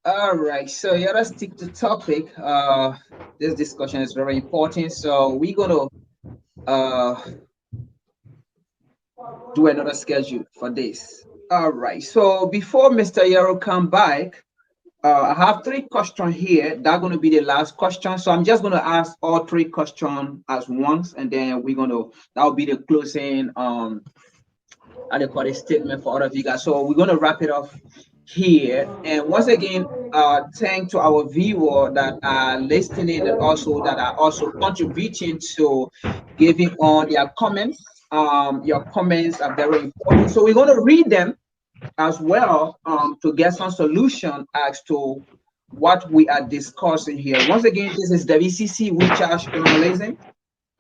All right. So yeah, let's stick to topic. This discussion is very important. So we're gonna do another schedule for this. All right. So before Mr. Yarrow come back, I have 3 questions here. That's going to be the last question. So I'm just going to ask all 3 questions at once, and then that'll be the closing adequate statement for all of you guys. So we're going to wrap it up here. And once again, thank to our viewer that are listening and also that are also contributing to giving on their comments. Your comments are very important. So we're going to read them as well to get some solution as to what we are discussing here. Once again, this is WCC We Charge Journalism.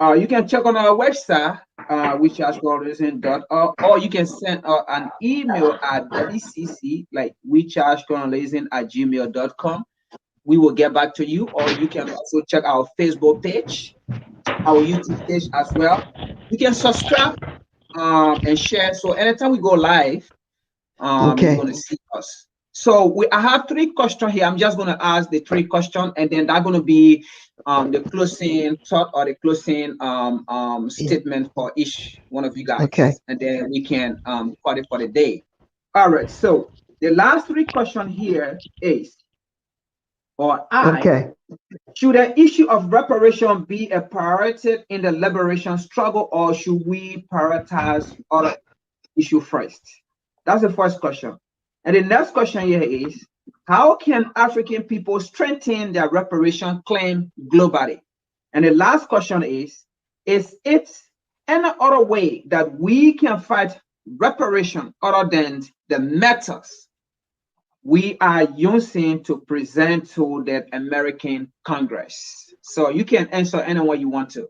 You can check on our website, wechargejournalism.org, or you can send an email at WCC, like wechargejournalism@gmail.com. We will get back to you, or you can also check our Facebook page, our YouTube page as well. You can subscribe and share. So anytime we go live, you're going to see us. So I have 3 questions here. I'm just going to ask the 3 questions, and then that's going to be the closing thought or the closing statement for each one of you guys. Okay. And then we can cut it for the day. All right. So the last 3 questions here is, should the issue of reparation be a priority in the liberation struggle, or should we prioritize other issue first? That's the first question. And the next question here is, how can African people strengthen their reparation claim globally? And the last question is it any other way that we can fight reparation other than the methods we are using to present to the American Congress? So you can answer any way you want to.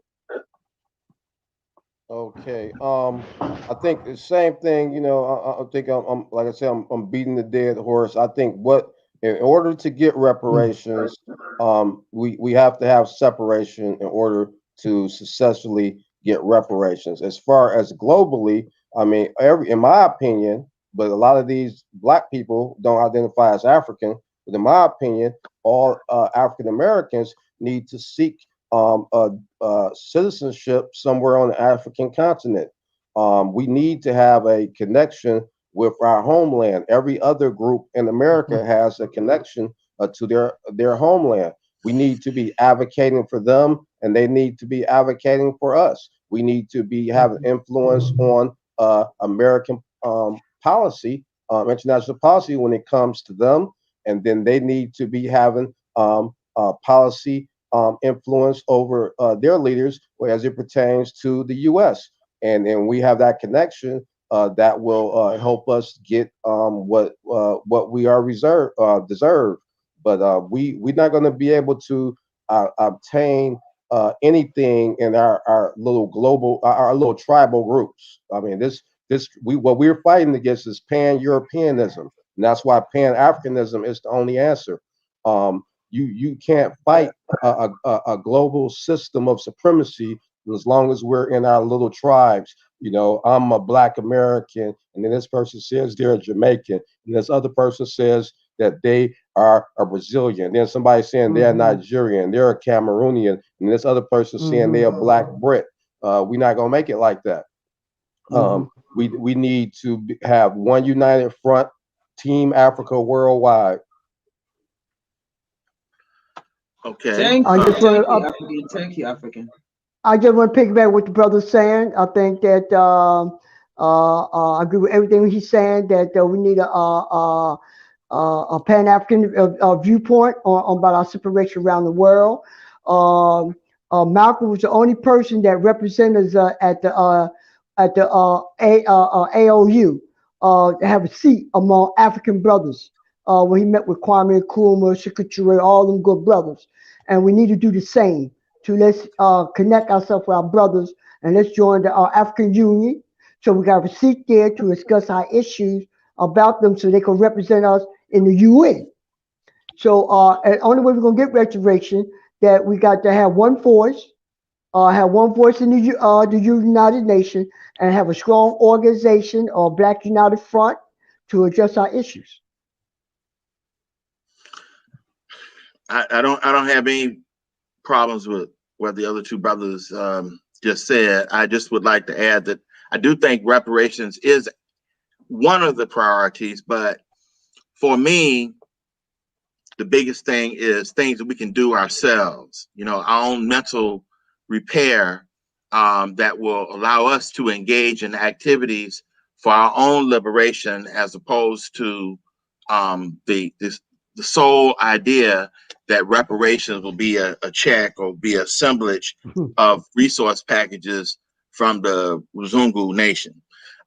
Okay. I think the same thing. You know, I think I'm like I said, I'm beating the dead horse. I think in order to get reparations, we have to have separation in order to successfully get reparations. As far as globally, I mean, in my opinion, but a lot of these black people don't identify as African. But in my opinion, all African Americans need to seek citizenship somewhere on the African continent. We need to have a connection with our homeland. Every other group in America has a connection to their homeland. We need to be advocating for them, and they need to be advocating for us. We need to be having influence on American policy, international policy when it comes to them, and then they need to be having policy influence over their leaders as it pertains to the U.S. And we have that connection that will help us get what we are deserve. But we're not going to be able to obtain anything in our little global, our little tribal groups. I mean, what we're fighting against is pan-Europeanism, and that's why pan-Africanism is the only answer. You can't fight a global system of supremacy as long as we're in our little tribes. You know, I'm a Black American, and then this person says they're a Jamaican, and this other person says that they are a Brazilian. Then somebody saying they're Nigerian, they're a Cameroonian, and this other person saying they're a Black Brit. We're not gonna make it like that. We need to have one united front, Team Africa worldwide. Okay. Thank you, African. Thank you, African. I just want to piggyback what the brother's saying. I think that I agree with everything he's saying. That we need a Pan African viewpoint on about our separation around the world. Malcolm was the only person that represented us at the AOU to have a seat among African brothers. When he met with Kwame Nkrumah, Secretary, all them good brothers, and we need to do the same. To let's connect ourselves with our brothers and let's join the African Union. So we got a seat there to discuss our issues about them so they can represent us in the UN. So and only way we're gonna get restoration that we got to have one voice in the United Nations and have a strong organization or Black United Front to address our issues. I don't have any problems with what the other two brothers just said. I just would like to add that I do think reparations is one of the priorities, but for me, the biggest thing is things that we can do ourselves, you know, our own mental repair that will allow us to engage in activities for our own liberation as opposed to the sole idea that reparations will be a check or be a assemblage of resource packages from the Mzungu nation.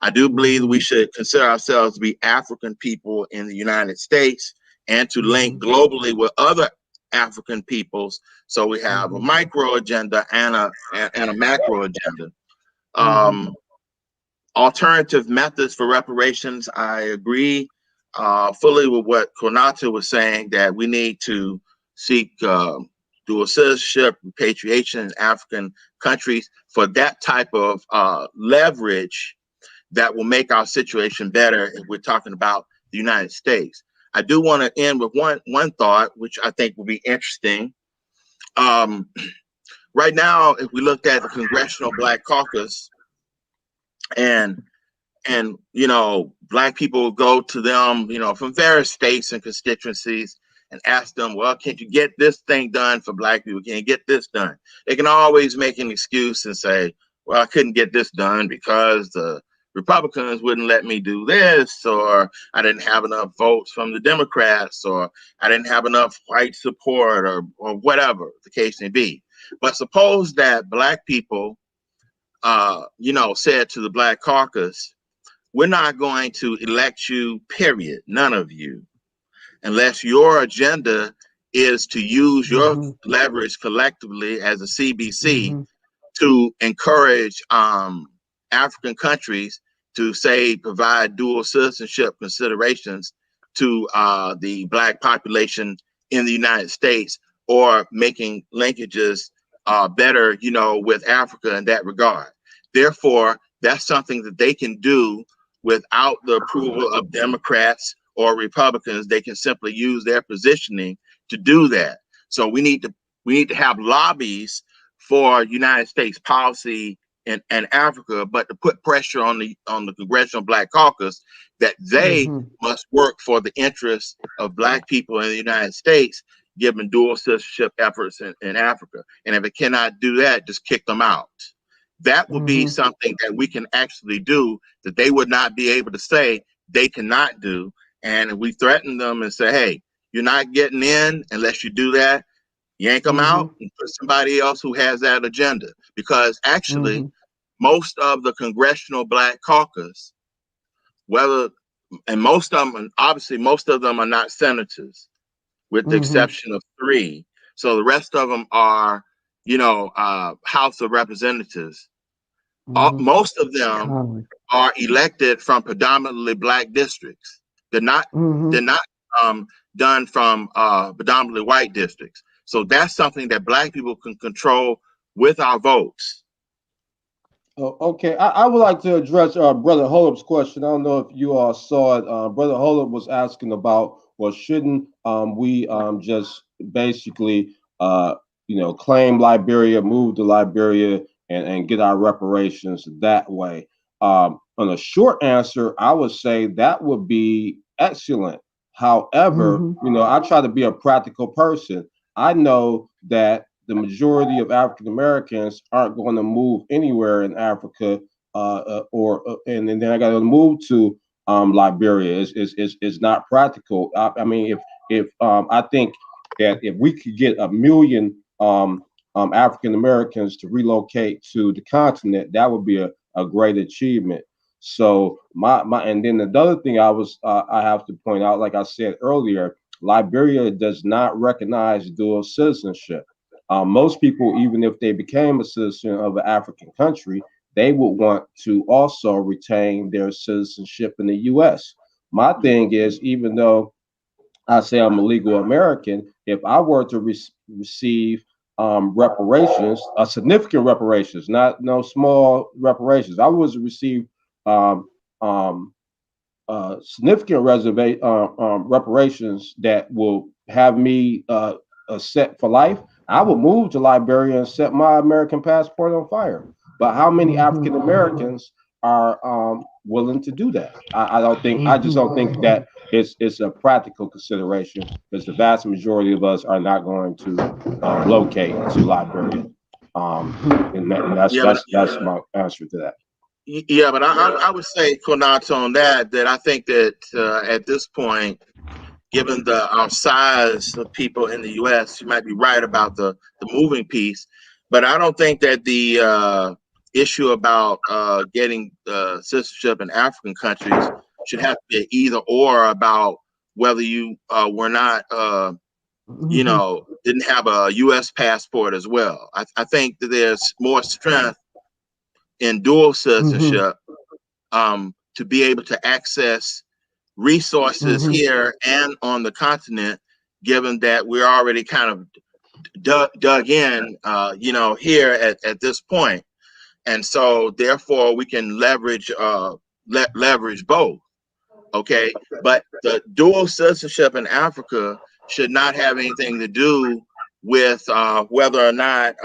I do believe that we should consider ourselves to be African people in the United States and to link globally with other African peoples. So we have a micro agenda and a macro agenda. Alternative methods for reparations, I agree fully with what Konata was saying, that we need to seek dual citizenship, repatriation in African countries for that type of leverage that will make our situation better if we're talking about the United States. I do want to end with one thought, which I think will be interesting. Right now, if we looked at the Congressional Black Caucus, and you know, Black people go to them, you know, from various states and constituencies and ask them, well, can't you get this thing done for Black people? Can you get this done? They can always make an excuse and say, well, I couldn't get this done because the Republicans wouldn't let me do this, or I didn't have enough votes from the Democrats, or I didn't have enough white support, or whatever the case may be. But suppose that Black people said to the Black Caucus, we're not going to elect you, period, none of you, unless your agenda is to use your leverage collectively as a CBC to encourage African countries to, say, provide dual citizenship considerations to the Black population in the United States, or making linkages better, with Africa in that regard. Therefore, that's something that they can do without the approval of Democrats or Republicans. They can simply use their positioning to do that. So we need to have lobbies for United States policy in Africa, but to put pressure on the Congressional Black Caucus that they must work for the interests of Black people in the United States, given dual citizenship efforts in Africa. And if it cannot do that, just kick them out. That would be something that we can actually do, that they would not be able to say they cannot do. And if we threaten them and say, hey, you're not getting in unless you do that, yank them out and put somebody else who has that agenda. Because actually, most of the Congressional Black Caucus, most of them are not senators, with the exception of 3. So the rest of them are, House of Representatives. Most of them are elected from predominantly Black districts. They're not done from predominantly white districts. So that's something that Black people can control with our votes. Oh, okay, I would like to address Brother Holup's question. I don't know if you all saw it. Brother Holup was asking about, well, shouldn't we just basically claim Liberia, move to Liberia, and get our reparations that way? On a short answer, I would say that would be excellent. However, I try to be a practical person. I know that the majority of African Americans aren't going to move anywhere in Africa, and then I got to move to Liberia. It's not practical. I mean, if I think that if we could get 1 million African Americans to relocate to the continent, that would be a great achievement. So and then the other thing I have to point out, like I said earlier, Liberia does not recognize dual citizenship. Most people, even if they became a citizen of an African country, they would want to also retain their citizenship in the U.S. My thing is, even though I say I'm a legal American, if I were to receive reparations, significant reparations, no small reparations, I was to receive significant reparations that will have me set for life, I would move to Liberia and set my American passport on fire. But how many African Americans are willing to do that? I just don't think that it's a practical consideration, because the vast majority of us are not going to locate to Liberia. And that's my answer to that. Yeah, but I would say, Konato, on that I think that at this point, given our size of people in the U.S., you might be right about the moving piece, but I don't think that the issue about getting citizenship in African countries should have to be either or about whether you were not, didn't have a U.S. passport as well. I think that there's more strength in dual citizenship to be able to access resources here and on the continent, given that we're already kind of dug in, here at this point. And so therefore we can leverage both. Okay. But the dual citizenship in Africa should not have anything to do with whether or not,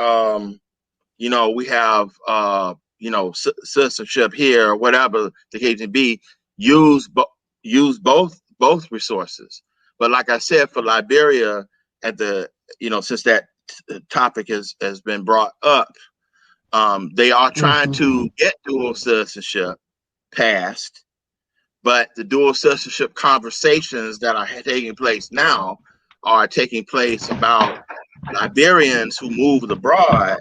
we have, citizenship here or whatever the case may be. Use both resources. But like I said, for Liberia, since that topic has been brought up, they are trying to get dual citizenship passed, but the dual citizenship conversations that are taking place now are taking place about Liberians who moved abroad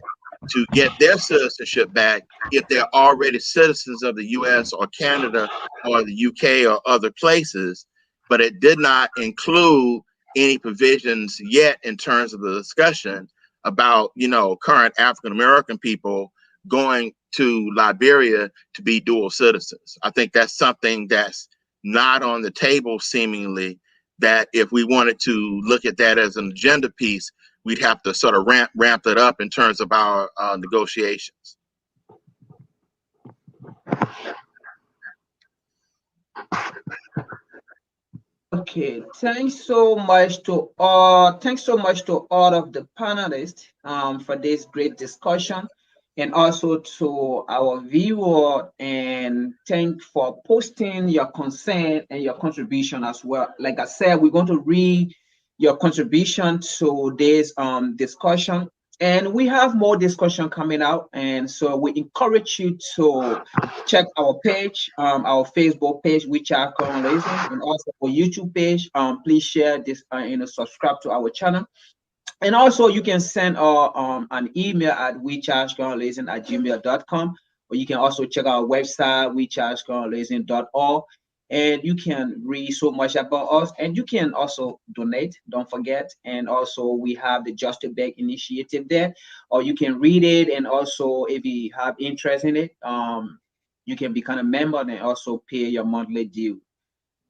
to get their citizenship back if they're already citizens of the US or Canada or the UK or other places, but it did not include any provisions yet in terms of the discussion about, you know, current African American people going to Liberia to be dual citizens. I think that's something that's not on the table seemingly, that if we wanted to look at that as an agenda piece, we'd have to sort of ramp it up in terms of our negotiations. Okay, thanks so much to all of the panelists for this great discussion, and also to our viewer, and thank for posting your consent and your contribution as well. Like I said, we're going to read your contribution to this discussion, and we have more discussion coming out, and so we encourage you to check our page, our Facebook page, which are Colonizing, and also our YouTube page. Please share this, subscribe to our channel. And also you can send an email at wechargecolonizing@gmail.com, or you can also check our website, wechargecolonizing.org, and you can read so much about us, and you can also donate, don't forget. And also we have the Just a Beg initiative there, or you can read it, and also if you have interest in it, you can become a member and also pay your monthly due.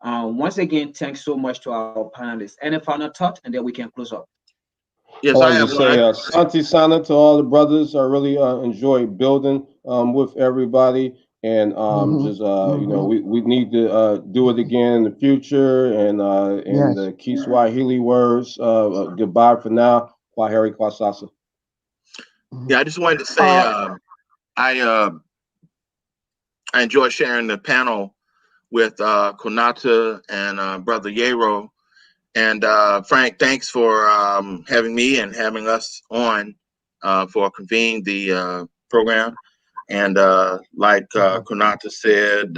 Once again, thanks so much to our panelists. Any final thought, and then we can close up. Yes, I have say Santi Sana to all the brothers. I really enjoy building with everybody, and you know, we need to do it again in the future. And in the Kiswahili words, goodbye for now. Kwaheri kwa sasa. Yeah, I just wanted to say I enjoy sharing the panel with Konata and Brother Yero. And Frank, thanks for having me and having us on for convening the program. And like Konata said,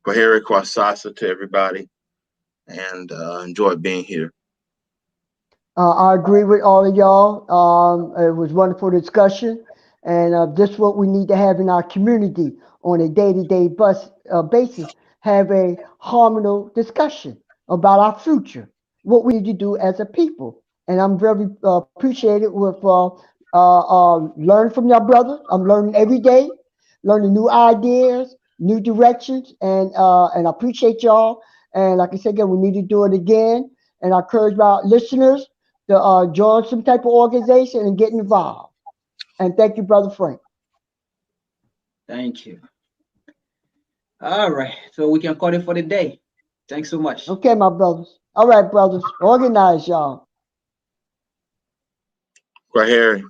Kwaheri kwa sasa to everybody, and enjoy being here. I agree with all of y'all. It was wonderful discussion, and this is what we need to have in our community on a day-to-day basis. Have a harmonious discussion about our future, what we need to do as a people. And I'm very appreciated with learning from your brother. I'm learning every day, learning new ideas, new directions, and I appreciate y'all. And like I said again, we need to do it again. And I encourage our listeners to join some type of organization and get involved. And thank you, Brother Frank. Thank you. All right, so we can call it for the day. Thanks so much. Okay, my brothers. All right, brothers. Organize, y'all. Kwaheri.